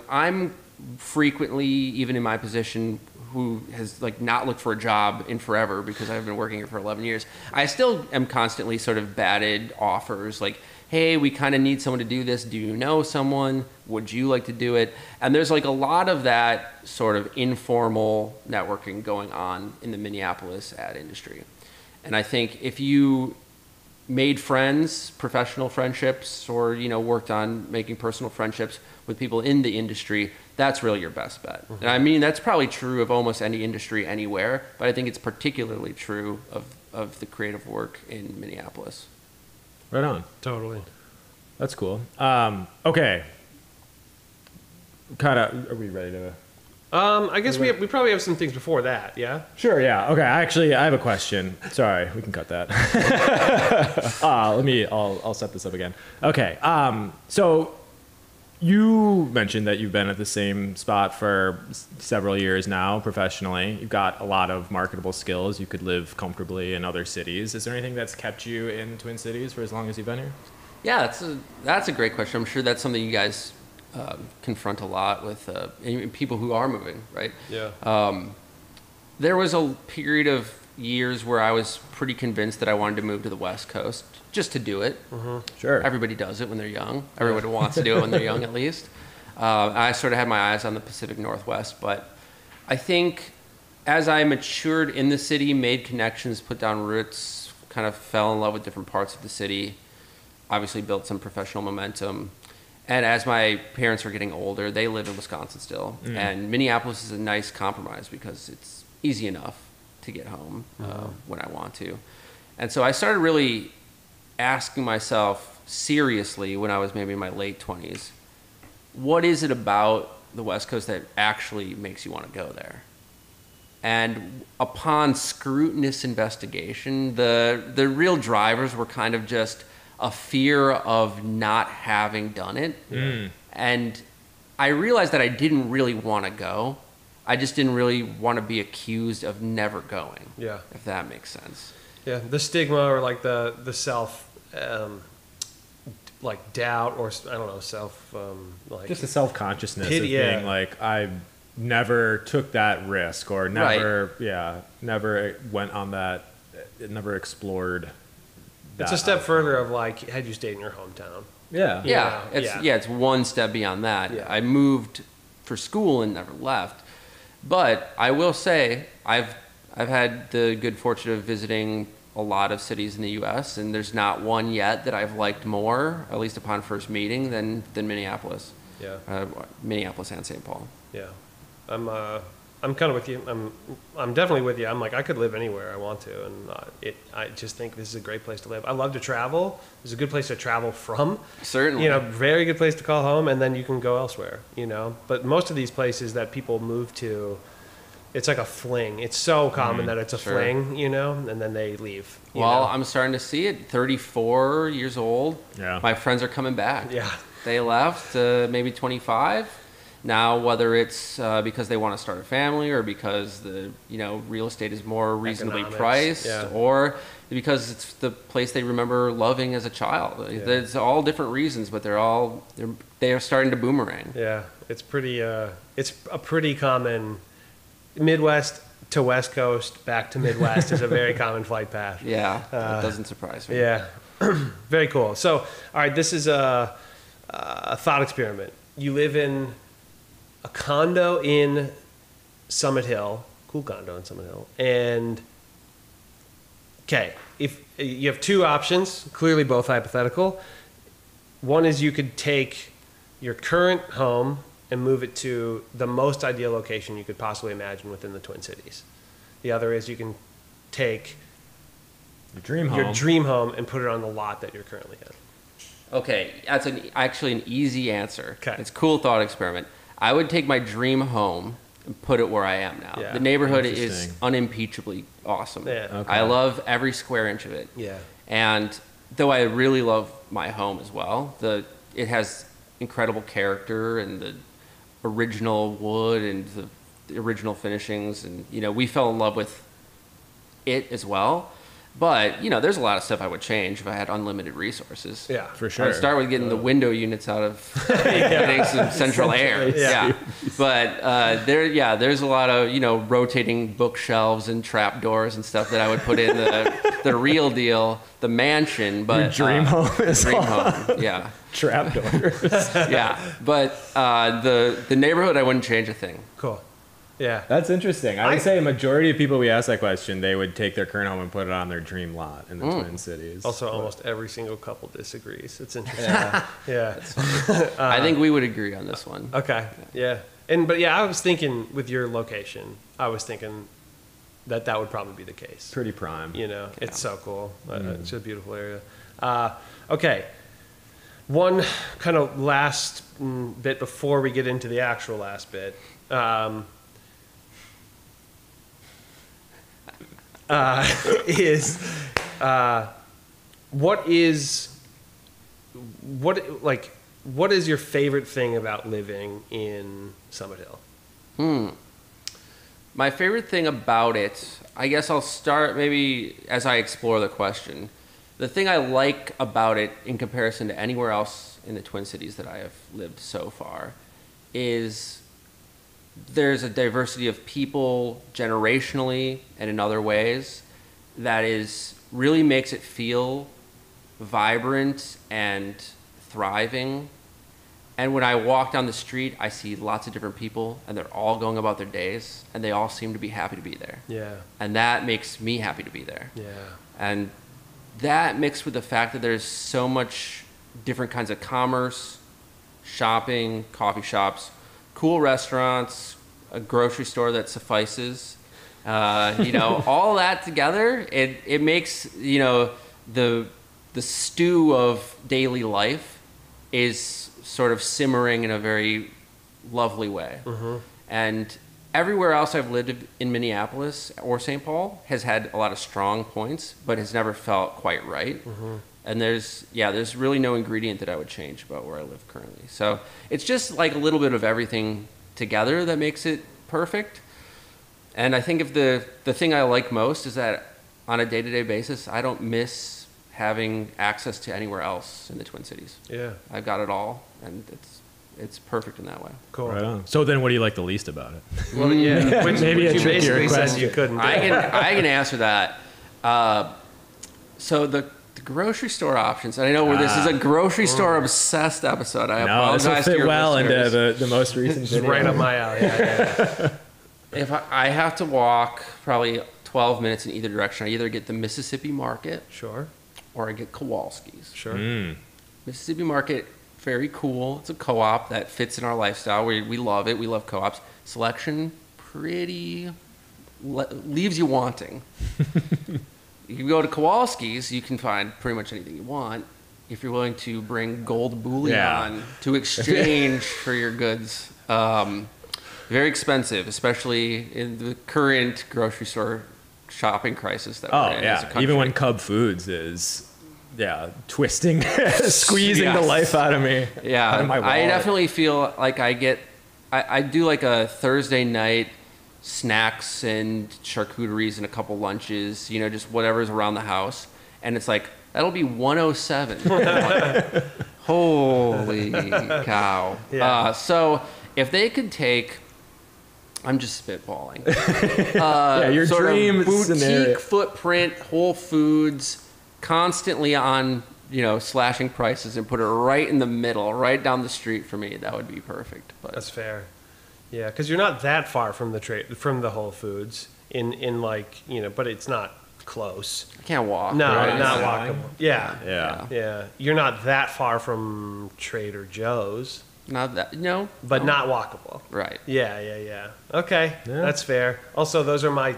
I'm frequently, even in my position, who has like not looked for a job in forever because I've been working here for 11 years. I still am constantly sort of batted offers like, hey, we kind of need someone to do this. Do you know someone? Would you like to do it? And there's like a lot of that sort of informal networking going on in the Minneapolis ad industry. And I think if you made friends, professional friendships, or worked on making personal friendships with people in the industry, that's really your best bet. And I mean, that's probably true of almost any industry anywhere, but I think it's particularly true of the creative work in Minneapolis. Right on. Totally. That's cool. Okay. Are we ready to? I guess we probably have some things before that. Yeah. Sure. Yeah. Okay. Actually, I have a question. Sorry, we can cut that. I'll set this up again. Okay. So you mentioned that you've been at the same spot for several years now professionally. You've got a lot of marketable skills. You could live comfortably in other cities. Is there anything that's kept you in Twin Cities for as long as you've been here? Yeah, that's a great question. I'm sure that's something you guys confront a lot with people who are moving, right? Yeah. There was a period of years where I was pretty convinced that I wanted to move to the West Coast just to do it. Sure. Everybody does it when they're young. Everybody wants to do it when they're young, at least. I sort of had my eyes on the Pacific Northwest, but I think as I matured in the city, made connections, put down roots, kind of fell in love with different parts of the city, obviously built some professional momentum. And as my parents are getting older, they live in Wisconsin still. And Minneapolis is a nice compromise because it's easy enough to get home when I want to. And so I started really asking myself seriously when I was maybe in my late 20s, what is it about the West Coast that actually makes you want to go there? And upon scrutinous investigation, the real drivers were kind of just a fear of not having done it. And I realized that I didn't really want to go. I just didn't really want to be accused of never going. Yeah. If that makes sense. Yeah. The stigma or like the self, like doubt or I don't know, self, like just the self-consciousness pity, of being like, I never took that risk or never, never went on that, never explored It's a step further of like, had you stayed in your hometown. Yeah. Yeah, Yeah. it's one step beyond that. Yeah. I moved for school and never left. But I will say I've had the good fortune of visiting a lot of cities in the U.S. and there's not one yet that I've liked more, at least upon first meeting, than Minneapolis. Yeah. Minneapolis and St. Paul. Yeah. I'm kind of with you. I'm definitely with you. I'm like, I could live anywhere I want to, and I just think this is a great place to live. I love to travel. It's a good place to travel from. Certainly. Very good place to call home, and then you can go elsewhere. But most of these places that people move to, it's like a fling. It's so common that it's a fling, and then they leave. Well, I'm starting to see it. 34 years old. Yeah. My friends are coming back. Yeah. They left maybe 25. Now, whether it's because they want to start a family or because the real estate is more reasonably Economics, priced, yeah. or because it's the place they remember loving as a child. Yeah. There's all different reasons, but they are starting to boomerang. Yeah, it's a pretty common Midwest to West Coast back to Midwest is a very common flight path. Yeah, that doesn't surprise me. Yeah, very cool. So, all right, this is a thought experiment. You live in a condo in Summit Hill, cool condo in Summit Hill, and okay, if you have two options, clearly both hypothetical. One is you could take your current home and move it to the most ideal location you could possibly imagine within the Twin Cities. The other is you can take your dream home and put it on the lot that you're currently in. Okay, that's actually an easy answer. Okay. It's a cool thought experiment. I would take my dream home and put it where I am now. Yeah. The neighborhood is Interesting. unimpeachably awesome. Yeah. Okay. I love every square inch of it. Yeah. And though I really love my home as well, it has incredible character and the original wood and the original finishings, and we fell in love with it as well. But there's a lot of stuff I would change if I had unlimited resources. Yeah. For sure. I'd start with getting the window units out of getting some central air. Yeah. But there's a lot of rotating bookshelves and trap doors and stuff that I would put in the real deal, the mansion. But Your dream home is dream home. Yeah. trap doors. Yeah. But the neighborhood, I wouldn't change a thing. Cool. Yeah. That's interesting. I would say a majority of people we ask that question, they would take their current home and put it on their dream lot in the Twin Cities. Also, almost every single couple disagrees. It's interesting. Yeah. I think we would agree on this one. Okay. Yeah. I was thinking with your location, I was thinking that would probably be the case. Pretty prime. It's so cool. It's a beautiful area. Okay. One kind of last bit before we get into the actual last bit. What is your favorite thing about living in Summit Hill? My favorite thing about it, I guess I'll start maybe as I explore the question. The thing I like about it in comparison to anywhere else in the Twin Cities that I have lived so far is there's a diversity of people generationally and in other ways that really makes it feel vibrant and thriving. And when I walk down the street, I see lots of different people, and they're all going about their days, and they all seem to be happy to be there. Yeah. And that makes me happy to be there. Yeah. And that mixed with the fact that there's so much different kinds of commerce, shopping, coffee shops, cool restaurants, a grocery store that suffices, all that together, it makes, the stew of daily life is sort of simmering in a very lovely way. Mm-hmm. And everywhere else I've lived in Minneapolis or St. Paul has had a lot of strong points, but has never felt quite right. Mm-hmm. And there's really no ingredient that I would change about where I live currently. So it's just like a little bit of everything together that makes it perfect. And I think if the thing I like most is that on a day-to-day basis, I don't miss having access to anywhere else in the Twin Cities. Yeah. I've got it all, and it's perfect in that way. Cool. Right on. So then what do you like the least about it? Well, yeah. Which Maybe a you trickier basically said question. you couldn't do. I can answer that. So the The grocery store options. And I know where this is a grocery store obsessed episode. I No, this will apologize to fit your well listeners. into the most recent It's video. right up my alley. Yeah. If I have to walk probably 12 minutes in either direction, I either get the Mississippi Market Sure. or I get Kowalski's. Sure. Mississippi Market, very cool. It's a co-op that fits in our lifestyle. We love it. We love co-ops. Selection, pretty, leaves you wanting. You can go to Kowalski's, you can find pretty much anything you want if you're willing to bring gold bullion to exchange for your goods. Very expensive, especially in the current grocery store shopping crisis that we're in as a country. Even when Cub Foods is, twisting, squeezing the Yes. life out of me. Yeah, out of my wallet. I definitely feel like I do like a Thursday night snacks and charcuteries and a couple lunches, just whatever's around the house. And it's like, that'll be 107. Like, holy cow. Yeah. So if they could take, I'm just spitballing. Your sort of dream boutique scenario. footprint, Whole Foods, constantly on, slashing prices and put it right in the middle, right down the street for me. That would be perfect. But That's fair. Yeah, because you're not that far from the Whole Foods but it's not close. I can't walk. No, right? not So- walkable. Yeah. Yeah. You're not that far from Trader Joe's, Not that. No. but no. not walkable. Right. Yeah. Okay, that's fair. Also, those are my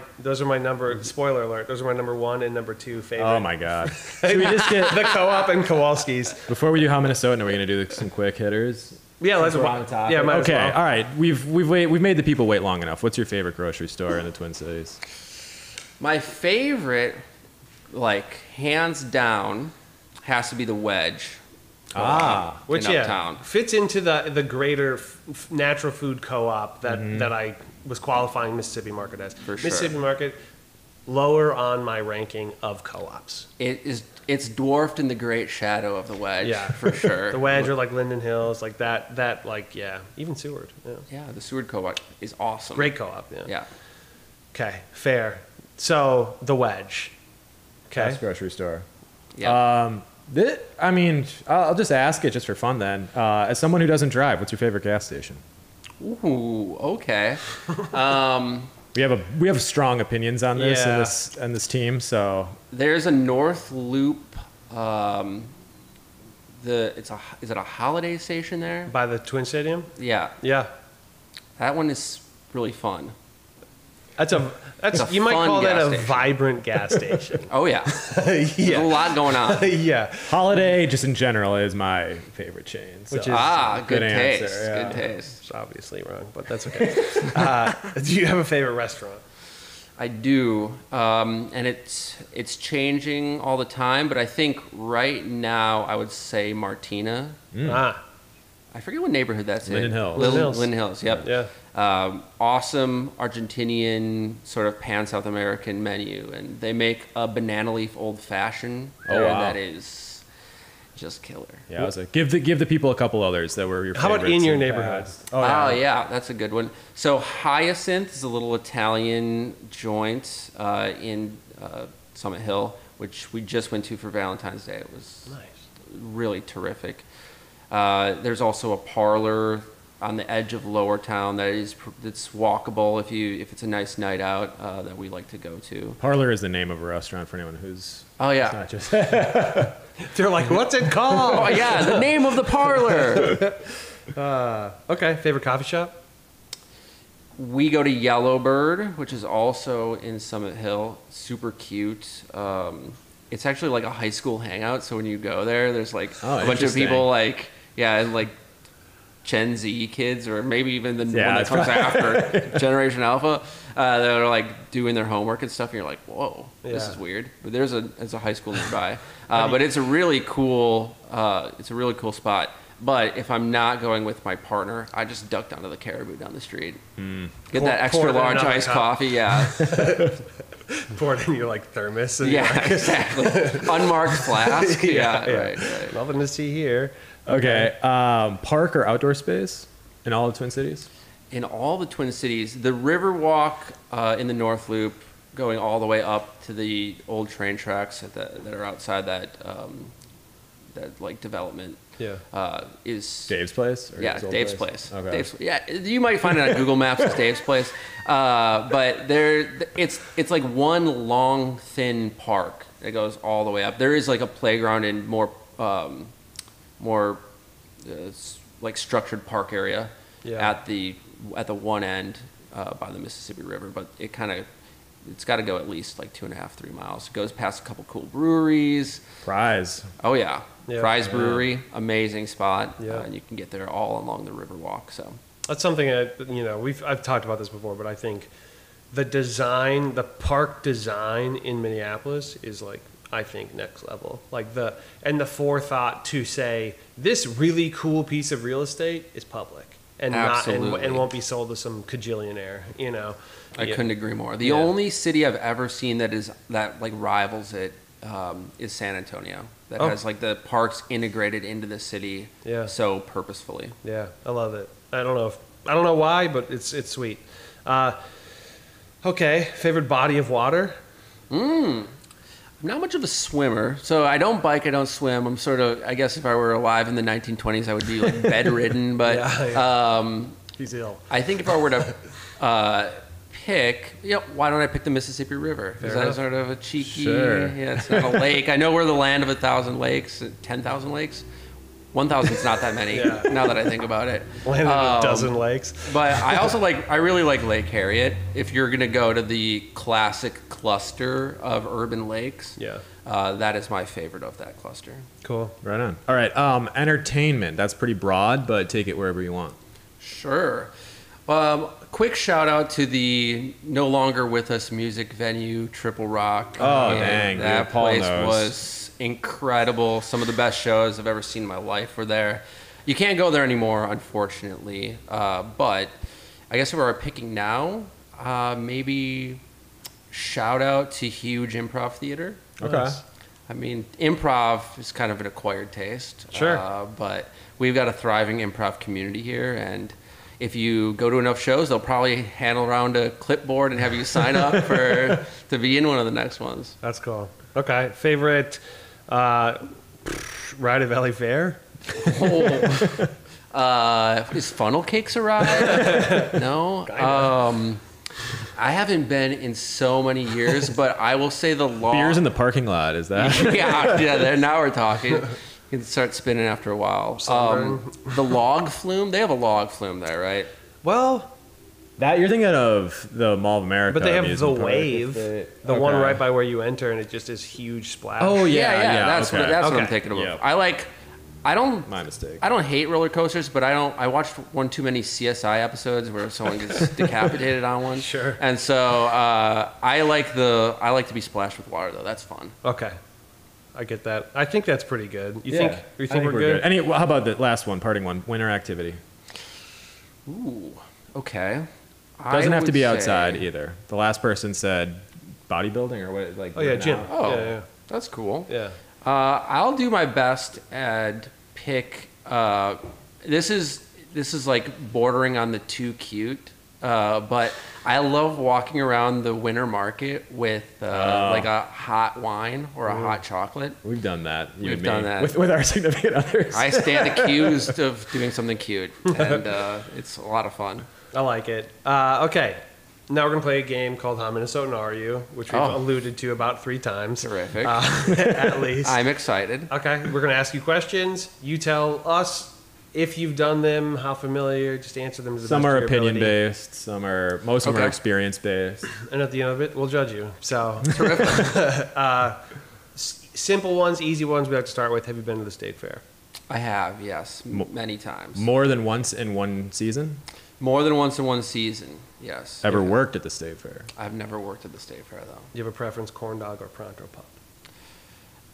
number. Spoiler alert. Those are my number 1 and number 2 favorite. Oh my God. Should we just get, The Co-op and Kowalski's. before we do how Minnesotan, are we going to do some quick hitters? Yeah, let's. Since we're on the topic? Yeah, might as Okay, well. all right. We've made the people wait long enough. What's your favorite grocery store in the Twin Cities? My favorite, hands down, has to be the Wedge. Which in Uptown. fits into the greater natural food co-op that I was qualifying Mississippi Market as. For sure. Mississippi Market, lower on my ranking of co-ops. It's dwarfed in the great shadow of the Wedge. Yeah. For sure. The Wedge or Linden Hills, even Seward. Yeah. Yeah, the Seward Co-op is awesome. Great co-op. Yeah. Yeah. Okay, fair. So the Wedge. Okay. Best grocery store. Yeah. I'll just ask it just for fun then. As someone who doesn't drive, what's your favorite gas station? Ooh, okay. We have strong opinions on this Yeah. and this team, so There's a North Loop. Is it a Holiday Station there? By the Twin Stadium. Yeah, Yeah. that one is really fun. That's a you might fun call that gas a station. vibrant gas station. Oh yeah, there's a lot going on. Yeah. Holiday just in general is my favorite chain. So. Which is- Good Good taste. answer, yeah. Good taste. It's obviously wrong, but that's okay. Do you have a favorite restaurant? I do, and it's changing all the time. But I think right now I would say Martina. I forget what neighborhood that's Linden in. Hills. Linden Hills. Linden Hills. Yep. Yeah. Awesome Argentinian sort of pan South American menu, and they make a banana leaf old fashioned there wow. that is just killer. Yeah, I was like, give the people a couple others that were your How favorites. about in your the neighborhood? past. Oh yeah, that's a good one. So Hyacinth is a little Italian joint in Summit Hill, which we just went to for Valentine's Day. It was Nice. really terrific. There's also a parlor on the edge of Lower Town that's walkable if it's a nice night out that we like to go to. Parlor is the name of a restaurant for anyone who's Oh yeah. not just. They're like, what's it called? Oh yeah, the name of the parlor. Okay, favorite coffee shop? We go to Yellowbird, which is also in Summit Hill. Super cute. It's actually like a high school hangout. So when you go there, there's like Oh, a bunch of interesting. people and like Gen Z kids, or maybe even the Yeah, one that that's comes after Generation Alpha, that are like doing their homework and stuff. And you're like, whoa, this Yeah. is weird. But there's a high school nearby. But it's a really cool. It's a really cool spot. But if I'm not going with my partner, I just duck down to the Caribou down the street. Get that extra pour it in large another iced cup. coffee. Yeah. Pour it in your thermos. And you're Yeah, like, exactly. Unmarked flask. Yeah, right. Nothing to see here. Okay, park or outdoor space in all of Twin Cities? In all the Twin Cities, the Riverwalk in the North Loop going all the way up to the old train tracks that are outside that like development. Yeah. Is Dave's place? Or yeah, his old Dave's place. Okay. Dave's, yeah, you might find it on Google Maps as Dave's place, but it's like one long thin park that goes all the way up. There is like a playground and more like structured park area at the one end by the Mississippi River, but it's got to go at least like 2.5-3 miles. It goes past a couple cool breweries. Prize. Oh yeah. Yeah. Prize Brewery, amazing spot. Yeah. And you can get there all along the Riverwalk. So That's something I've talked about this before, but I think the park design in Minneapolis is like, I think, next level. Like the forethought to say this really cool piece of real estate is public and and won't be sold to some cajillionaire. I couldn't agree more. The only city I've ever seen that like rivals it is San Antonio. That has like the parks integrated into the city so purposefully. Yeah, I love it. I don't know why, but it's sweet. Okay, favorite body of water? I'm not much of a swimmer, so I don't bike, I don't swim. I'm sort of, I guess if I were alive in the 1920s, I would be like bedridden, but He's ill. I think if I were to pick, why don't I pick the Mississippi River? Is that sort of a cheeky, it's not a lake. I know we're the land of 1,000 lakes, 10,000 lakes. 1,000 is not that many now that I think about it. Land of a dozen lakes. But I really like Lake Harriet. If you're going to go to the classic cluster of urban lakes, that is my favorite of that cluster. Cool. Right on. All right. Entertainment. That's pretty broad, but take it wherever you want. Sure. Quick shout out to the no longer with us music venue, Triple Rock. Oh, dang. That Paul place knows. was incredible. Some of the best shows I've ever seen in my life were there. You can't go there anymore, unfortunately. But I guess if we were picking now, maybe shout out to Huge Improv Theater. Okay. Nice. I mean, improv is kind of an acquired taste. Sure. But we've got a thriving improv community here, and if you go to enough shows, they'll probably hand around a clipboard and have you sign up to be in one of the next ones. That's cool. Okay. Favorite ride at Valley Fair? Is funnel cakes a ride? No. I haven't been in so many years, but I will say the log. Beers in the parking lot, is that? yeah. Now we're talking. You can start spinning after a while. The log flume, they have a log flume there, right? Well, That you're thinking of the Mall of America. but they have the amusement park. wave, the one right by where you enter, and it just is huge splash. Oh yeah. That's okay. what I'm thinking of. Yep. I don't. My mistake. I don't hate roller coasters, but I watched one too many CSI episodes where someone gets decapitated on one. Sure. And so I like to be splashed with water though. That's fun. Okay. I get that. I think that's pretty good. You Yeah, think I think we're good? How about the last one, parting one, winter activity? Ooh. Okay. Doesn't I have to would be say- outside either. The last person said bodybuilding or what? Like Oh yeah, gym. Oh, Yeah. that's cool. Yeah. I'll do my best and pick. This is like bordering on the too cute, but I love walking around the winter market with like a hot wine or a hot chocolate. We've done that. You We've and me, done that. with our significant others. I stand accused of doing something cute, and it's a lot of fun. I like it. Okay. Now we're going to play a game called How Minnesotan Are You, which we've alluded to about 3 times. Terrific. At least. I'm excited. Okay. We're going to ask you questions. You tell us if you've done them, how familiar, just answer them to the Some best are of your opinion ability. based. Most of them are Okay. experience based. And at the end of it, we'll judge you. So, Terrific. simple ones, easy ones we like to start with. Have you been to the state fair? I have, yes, many times. More than once in one season. More than once in one season, yes. Ever worked at the state fair? I've never worked at the state fair, though. Do you have a preference, corn dog or pronto pup?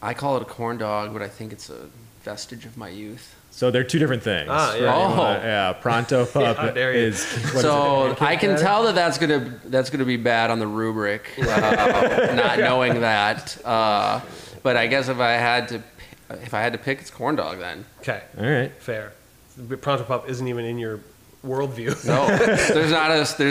I call it a corn dog, but I think it's a vestige of my youth. So they're two different things. Ah, yeah. Oh. Yeah, pronto pup Yeah, there you is. what So is it? I can tell that's gonna be bad on the rubric, not knowing that. But I guess if I had to pick, it's corn dog then. Okay. All right. Fair. The pronto pup isn't even in your worldview. No, there's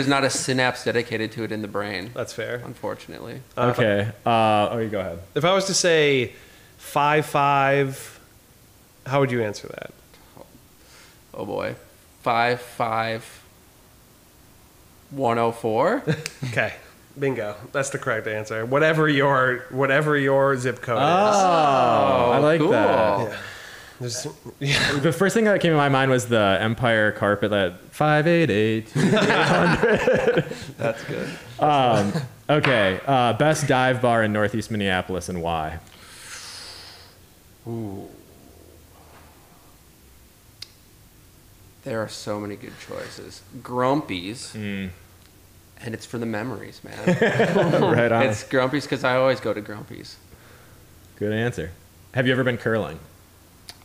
not a synapse dedicated to it in the brain. That's fair. Unfortunately. Okay. You go ahead. If I was to say 5'5", how would you answer that? Oh boy, 5'5", 104. Okay, bingo. That's the correct answer. Whatever your zip code is. I like cool. that. Yeah. The first thing that came to my mind was the Empire carpet at 588. That's good. Okay. Best dive bar in Northeast Minneapolis and why? Ooh. There are so many good choices. Grumpy's. And it's for the memories, man. Right on. It's Grumpy's because I always go to Grumpy's. Good answer. Have you ever been curling?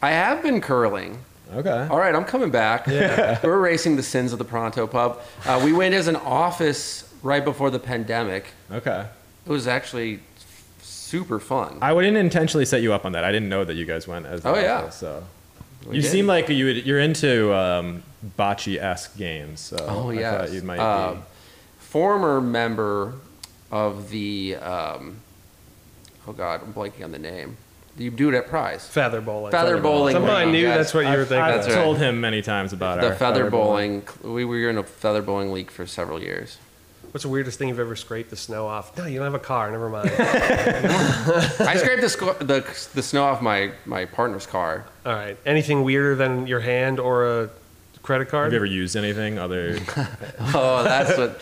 I have been curling. Okay. All right, I'm coming back. Yeah. We're erasing the sins of the Pronto Pub. We went as an office right before the pandemic. Okay. It was actually super fun. I wouldn't intentionally set you up on that. I didn't know that you guys went as Oh, yeah. office, so. We You did. seem like you're into bocce-esque games, so Oh, I yes. thought you might be. Former member of the, oh God, I'm blanking on the name. You do it at Prize. Feather bowling. Feather bowling. Somebody league, knew yes. that's what you were thinking. I've That's right. told him many times about The our feather bowling. We were in a feather bowling league for several years. What's the weirdest thing you've ever scraped the snow off? No, you don't have a car. Never mind. I scraped the snow off my partner's car. All right. Anything weirder than your hand or a credit card? Have you ever used anything other? Oh, that's what.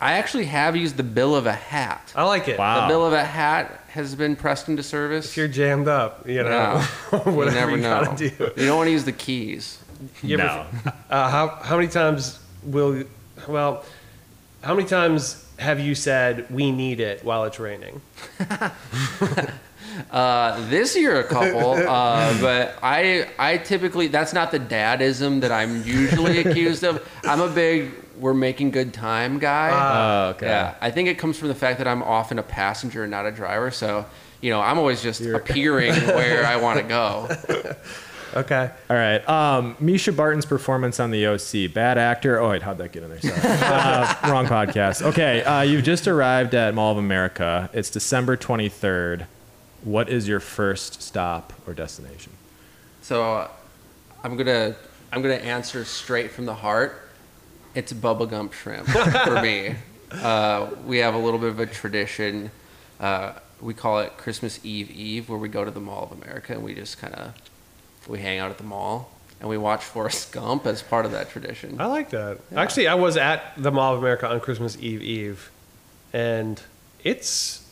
I actually have used the bill of a hat. I like it. Wow. The bill of a hat has been pressed into service. If you're jammed up, you know, Yeah. whatever you never you know. gotta do. You don't want to use the keys. You ever- No. how many times how many times have you said we need it while it's raining? This year a couple, but I typically, that's not the dadism that I'm usually accused of. I'm a big we're making good time guy. Oh, okay. Yeah, I think it comes from the fact that I'm often a passenger and not a driver, so I'm always just appearing where I want to go. Okay. All right. Misha Barton's performance on the OC. Bad actor. Oh, wait, how'd that get in there? Sorry. Wrong podcast. Okay. You've just arrived at Mall of America. It's December 23rd. What is your first stop or destination? So I'm gonna answer straight from the heart. It's Bubba Gump shrimp for me. We have a little bit of a tradition. We call it Christmas Eve, where we go to the Mall of America and we just we hang out at the mall and we watch Forrest Gump as part of that tradition. I like that. Yeah. Actually, I was at the Mall of America on Christmas Eve, and it's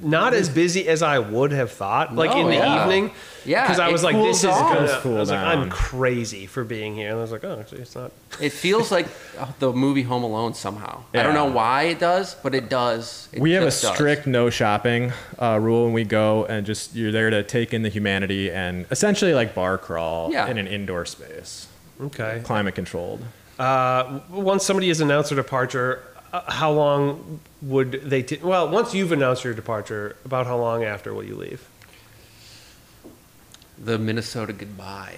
not as busy as I would have thought. Like in the yeah. evening, Yeah, because I it was like, cools "This is off. gonna." It's cool I was like, down. "I'm crazy for being here," and I was like, "Oh, actually, it's not." It feels like the movie Home Alone somehow. I don't Yeah. know why it does, but it does. It We have a just does. strict no shopping rule when we go, and just you're there to take in the humanity and essentially like bar crawl Yeah. in an indoor space, Okay. climate controlled. Once somebody has announced their departure, how long would they? Well, once you've announced your departure, about how long after will you leave? The Minnesota goodbye.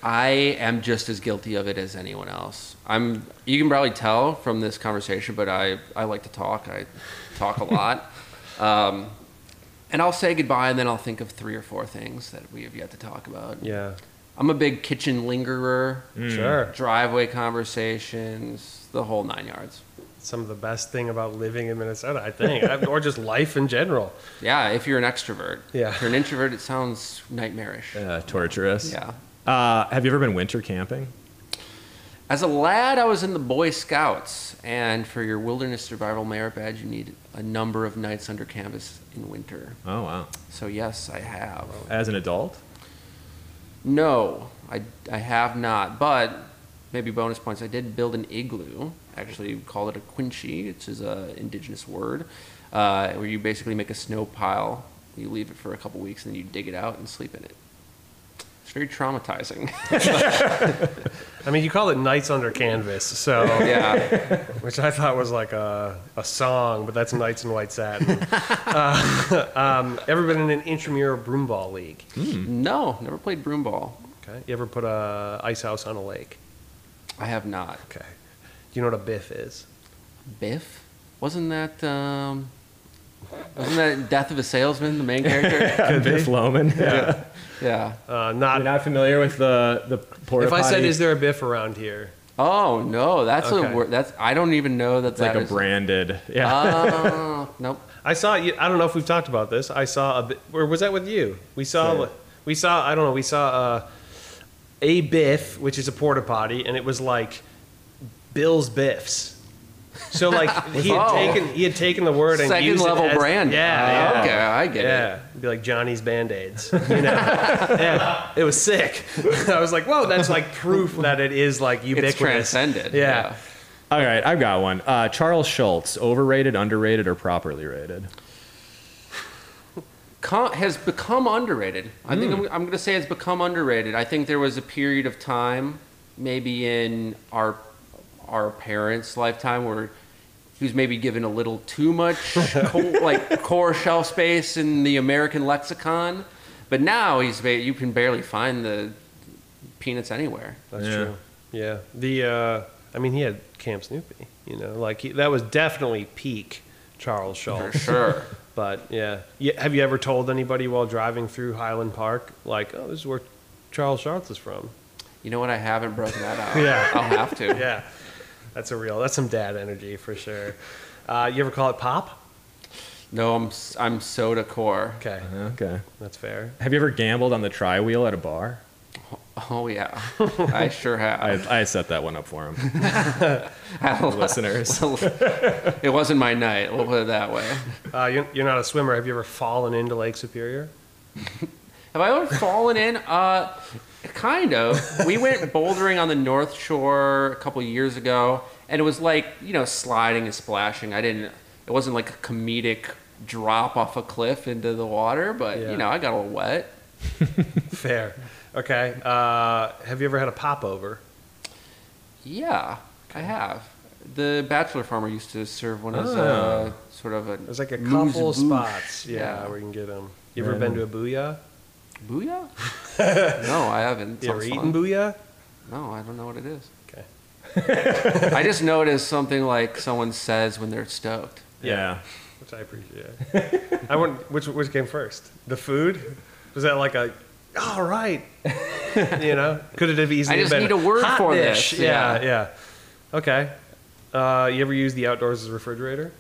I am just as guilty of it as anyone else. You can probably tell from this conversation, but I like to talk. I talk a lot. And I'll say goodbye, and then I'll think of 3 or 4 things that we have yet to talk about. Yeah. I'm a big kitchen lingerer, Sure. driveway conversations, the whole 9 yards. Some of the best thing about living in Minnesota, I think, or just life in general. Yeah, if you're an extrovert. Yeah. If you're an introvert, it sounds nightmarish. Torturous. Yeah. Have you ever been winter camping? As a lad, I was in the Boy Scouts, and for your wilderness survival merit badge, you need a number of nights under canvas in winter. Oh, wow. So yes, I have. As an adult? No, I have not, but maybe bonus points. I did build an igloo. Actually, we call it a quinchee, which is an indigenous word, where you basically make a snow pile. You leave it for a couple weeks, and then you dig it out and sleep in it. It's very traumatizing. I mean, you call it Nights Under Canvas, so Yeah. which I thought was like a song, but that's Nights in White Satin. Ever been in an intramural broomball league? No, never played broomball. Okay. You ever put a ice house on a lake? I have not. Okay. Do you know what a biff is? Biff? Wasn't that Death of a Salesman, the main character? Biff Loman. Yeah. Yeah. You're not familiar with the porta If I said, potty? is there a biff around here? Oh no, that's Okay. a word. That's I don't even know that It's like a branded. Yeah. Oh, nope. I saw. I don't know if we've talked about this. I saw or was that with you? We saw. Yeah. We saw. I don't know. We saw a biff, which is a porta potty, and it was like Bill's Biffs. So like he had taken the word and Second used level it as, brand. Yeah, yeah. Okay, I get it. Yeah, it'd be like Johnny's Band-Aids, you know? Yeah, it was sick. I was like, whoa, that's like proof that it is like ubiquitous. It's transcended. Yeah. All right, I've got one. Charles Schultz, overrated, underrated, or properly rated? Has become underrated. I think I'm going to say it's become underrated. I think there was a period of time, maybe in our parents' lifetime, where he was maybe given a little too much core shelf space in the American lexicon. But now you can barely find the peanuts anywhere. That's true. Yeah. I mean, he had Camp Snoopy, you know, like that was definitely peak Charles Schultz. For sure. But yeah. Have you ever told anybody while driving through Highland Park, like, oh, this is where Charles Schultz is from? You know what? I haven't broken that out. Yeah. I'll have to. Yeah. That's some dad energy for sure. You ever call it pop? No, I'm soda core. Okay. Okay. That's fair. Have you ever gambled on the tri-wheel at a bar? Oh yeah, I sure have. I set that one up for him. Listeners. It wasn't my night. We'll put it that way. You're not a swimmer. Have you ever fallen into Lake Superior? Have I ever fallen in? Kind of. We went bouldering on the North Shore a couple years ago, and it was like, sliding and splashing. It wasn't like a comedic drop off a cliff into the water, but I got a little wet. Fair. Okay. Have you ever had a popover? Yeah, I have. The Bachelor Farmer used to serve one as sort of a. There's like a moose couple bouche. spots, where you can get them. You ever been to a booyah? Booyah? No, I haven't. You ever Sounds eaten fun. booyah? No, I don't know what it is. Okay. I just know it is something like someone says when they're stoked. Yeah. Which I appreciate. Which came first? The food? Was that like a, all right? Could it have easily I just been need a word hot for dish? this. Yeah. Okay. You ever use the outdoors as a refrigerator?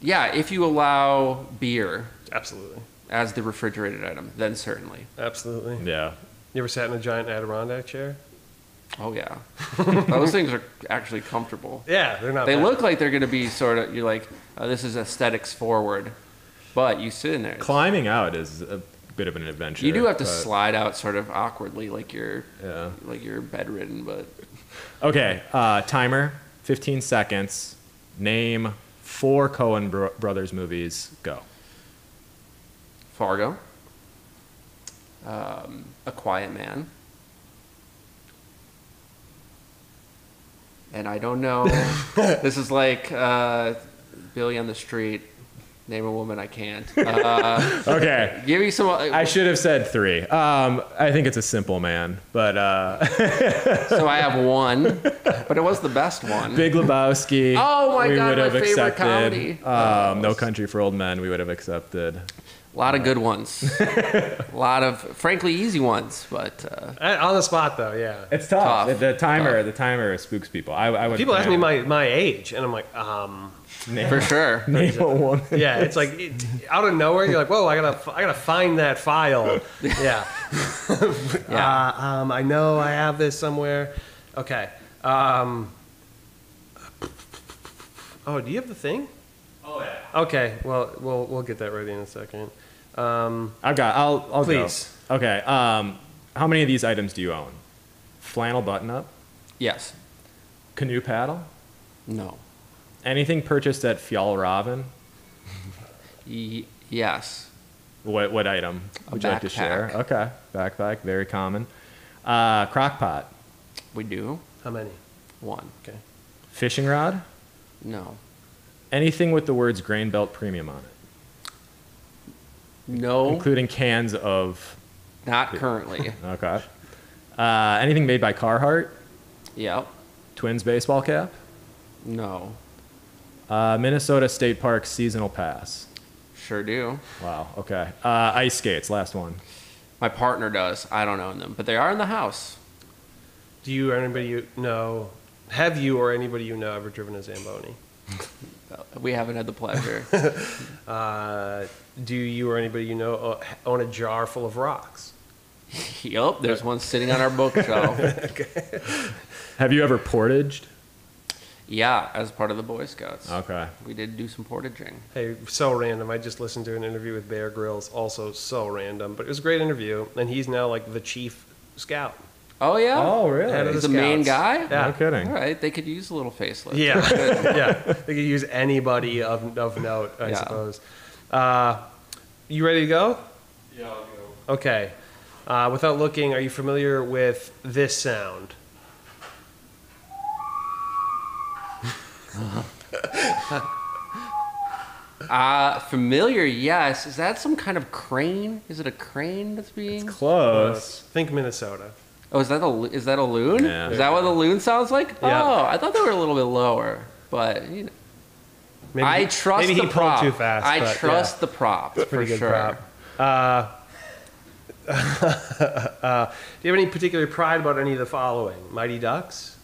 Yeah, if you allow beer Absolutely. as the refrigerated item, then certainly. Absolutely. Yeah. You ever sat in a giant Adirondack chair? Oh yeah, those things are actually comfortable. Yeah, they're not They bad. look like they're going to be sort of. You're like, this is aesthetics forward, but you sit in there. Climbing out is a bit of an adventure. You do have to but- slide out sort of awkwardly, like you're bedridden, but. Okay, timer, 15 seconds. Name 4 Coen Brothers movies. Go. Fargo. A Quiet Man. And I don't know. This is like Billy on the Street. Name a woman I can't. Okay. Give me some. I should have said 3. I think it's A Simple Man, but So I have one, but it was the best one. Big Lebowski. Oh my we God, would my have favorite accepted. comedy. No Country for Old Men. We would have accepted. A lot of good ones. A lot of, frankly, easy ones, but On the spot, though, yeah. It's tough. Tough. The timer spooks people. I would. People ask me my age, and I'm like, for sure. Name a woman. yeah. It's like out of nowhere, you're like, whoa, I gotta find that file. Yeah. Yeah. I know I have this somewhere. Okay. Oh, do you have the thing? Oh yeah. Okay. Well, we'll get that ready in a second. I'll Please. go. Okay. How many of these items do you own? Flannel button-up, Yes. canoe paddle, No. anything purchased at Fjallraven. Yes. What item would you like to share? backpack. Okay, backpack, very common. Crock pot, We do. How many? One. Okay. fishing rod, No. anything with the words Grain Belt Premium on it, No. including cans of Not currently. Okay. Anything made by Carhartt? Yep. Twins baseball cap? No. Minnesota State Park seasonal pass. Sure do. Wow. Okay. Ice skates. Last one. My partner does. I don't own them, but they are in the house. Do you or anybody you know, have you or anybody you know ever driven a Zamboni? We haven't had the pleasure. Do you or anybody you know own a jar full of rocks? Yup, there's one sitting on our bookshelf. Have you ever portaged? Yeah, as part of the Boy Scouts. Okay. We did do some portaging. Hey, so random. I just listened to an interview with Bear Grylls, also so random, but it was a great interview, and he's now like the chief scout. Oh, yeah? Oh, really? Head of He's the the main Scouts. guy? Yeah. No kidding. All right, they could use a little facelift. Yeah, yeah. They could use anybody of note, I Yeah. suppose. You ready to go? Yeah, I'll go. Okay. Without looking, are you familiar with this sound? Familiar, yes. Is that some kind of crane? Is it a crane that's being... Close. Think Minnesota. Oh, is that a loon? Yeah. Is that what a loon sounds like? Yeah. Oh, I thought they were a little bit lower, but you know. Maybe I trust maybe the he prop. pulled too fast. I but trust the prop for pretty good sure. prop. Do you have any particular pride about any of the following? Mighty Ducks?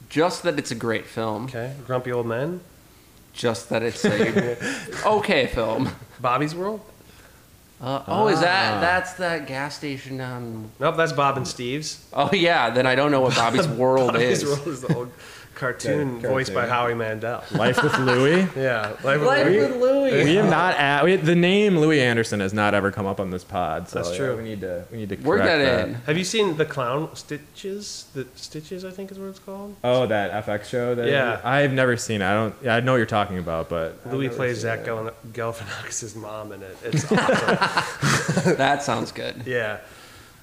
Just that it's a great film. Okay. Grumpy Old Men? Just that it's a okay film. Bobby's World? Is that's that gas station on... Nope, that's Bob and Steve's. Oh yeah, then I don't know what Bobby's World Bobby's is. World is the old cartoon Good voiced by cartoon. Howie Mandel. Life with Louie. Yeah. Life Life Louie. with Louie. We have not. The name Louis Anderson has not ever come up on this pod. So That's true. We need to. Work correct that in. Have you seen The Clown Stitches? The Stitches, I think is what it's called. Oh, that FX show. Yeah. I've never seen it. I don't. Yeah, I know what you're talking about, but Louis plays Zach Galifianakis' mom in it. It's awesome. That sounds good. Yeah.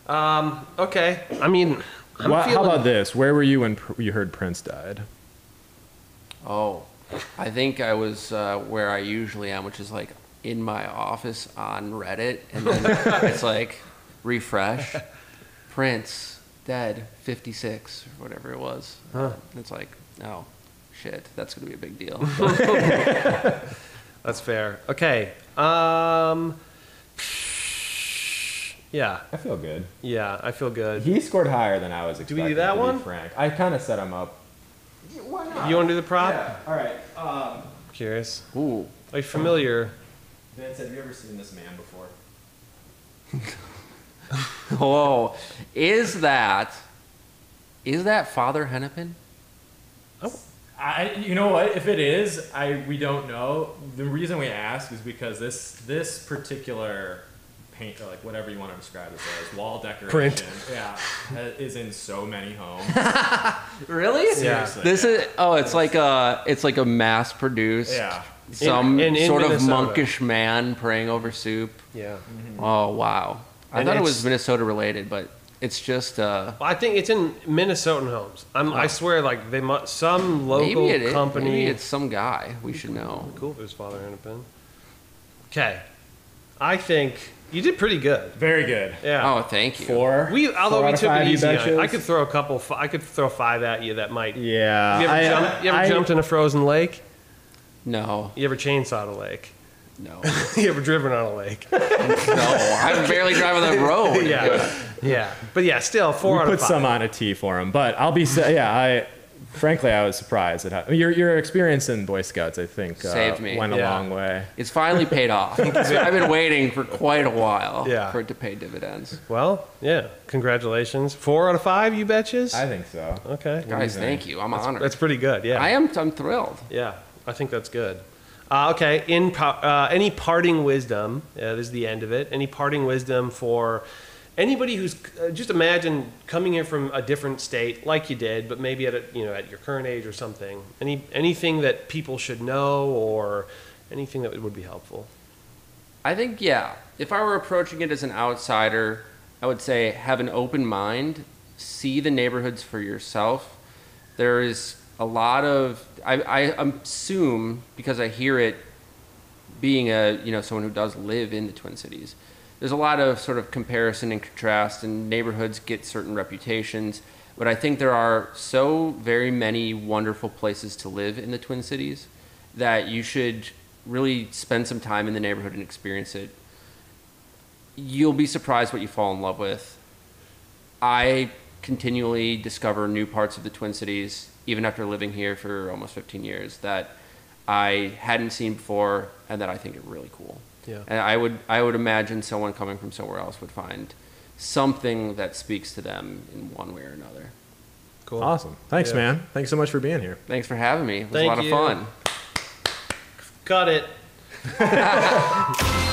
Okay. I mean, I'm How feeling... about this? Where were you when you heard Prince died? Oh, I think I was where I usually am, which is like in my office on Reddit, and then it's like refresh, Prince dead, 56 or whatever it was. It's like, oh shit, that's gonna be a big deal. That's fair. Okay. Yeah. I feel good. Yeah, I feel good. He scored higher than I was expecting. we do that to be one? Frank, I kind of set him up. Why not? You want to do the prop? Yeah. All right. Curious. Ooh, Are you familiar? Vince, have you ever seen this man before? whoa, is that Father Hennepin? You know what? If it is, we don't know. The reason we ask is because this particular paint, or like whatever you want to describe it as, wall decoration, Print. yeah, is in so many homes. Really? Yeah. Seriously. This is it's like a mass produced Yeah. some In sort of Minnesota. monkish man praying over soup. Yeah. Oh wow. I And thought it it's- was Minnesota related, but it's just Well, I think it's in Minnesotan homes. I swear, like some local maybe it is. company. Maybe it's some guy. We should know. Cool if it was Father Hennepin. Okay. I think you did pretty good. Very good. Yeah. Oh, thank you. Four. Although Four we out of took five, it you easy on betches? you. I could throw a couple. I could throw 5 at you that might. Yeah. You ever jumped in a frozen lake? No, You ever chainsawed a lake? no, You ever driven on a lake? no. I'm barely driving the road. Yeah. But yeah, still 4 We out of put 5. some on a tee for him, but I'll be. Frankly, I was surprised at how your experience in Boy Scouts. I think Saved me. went a Yeah. long way. It's finally paid off. I've been waiting for quite a while Yeah. for it to pay dividends. Well, yeah. Congratulations. 4 out of 5, you betches? I think so. Okay. Guys, think? thank you. I'm honored. That's pretty good. Yeah. I'm thrilled. Yeah, I think that's good. Okay, any parting wisdom? This is the end of it. Any parting wisdom for anybody who's just imagine coming here from a different state, like you did, but maybe at your current age or something. Anything that people should know, or anything that would be helpful? I think, yeah, if I were approaching it as an outsider, I would say have an open mind, see the neighborhoods for yourself. There is a lot of, I assume, because I hear it being someone who does live in the Twin Cities, there's a lot of sort of comparison and contrast, and neighborhoods get certain reputations. But I think there are so very many wonderful places to live in the Twin Cities that you should really spend some time in the neighborhood and experience it. You'll be surprised what you fall in love with. I continually discover new parts of the Twin Cities, even after living here for almost 15 years, that I hadn't seen before and that I think are really cool. Yeah. And I would imagine someone coming from somewhere else would find something that speaks to them in one way or another. Cool. Awesome. Thanks, Yeah. man. Thanks so much for being here. Thanks for having me. It was Thank a lot you. of fun. Got it.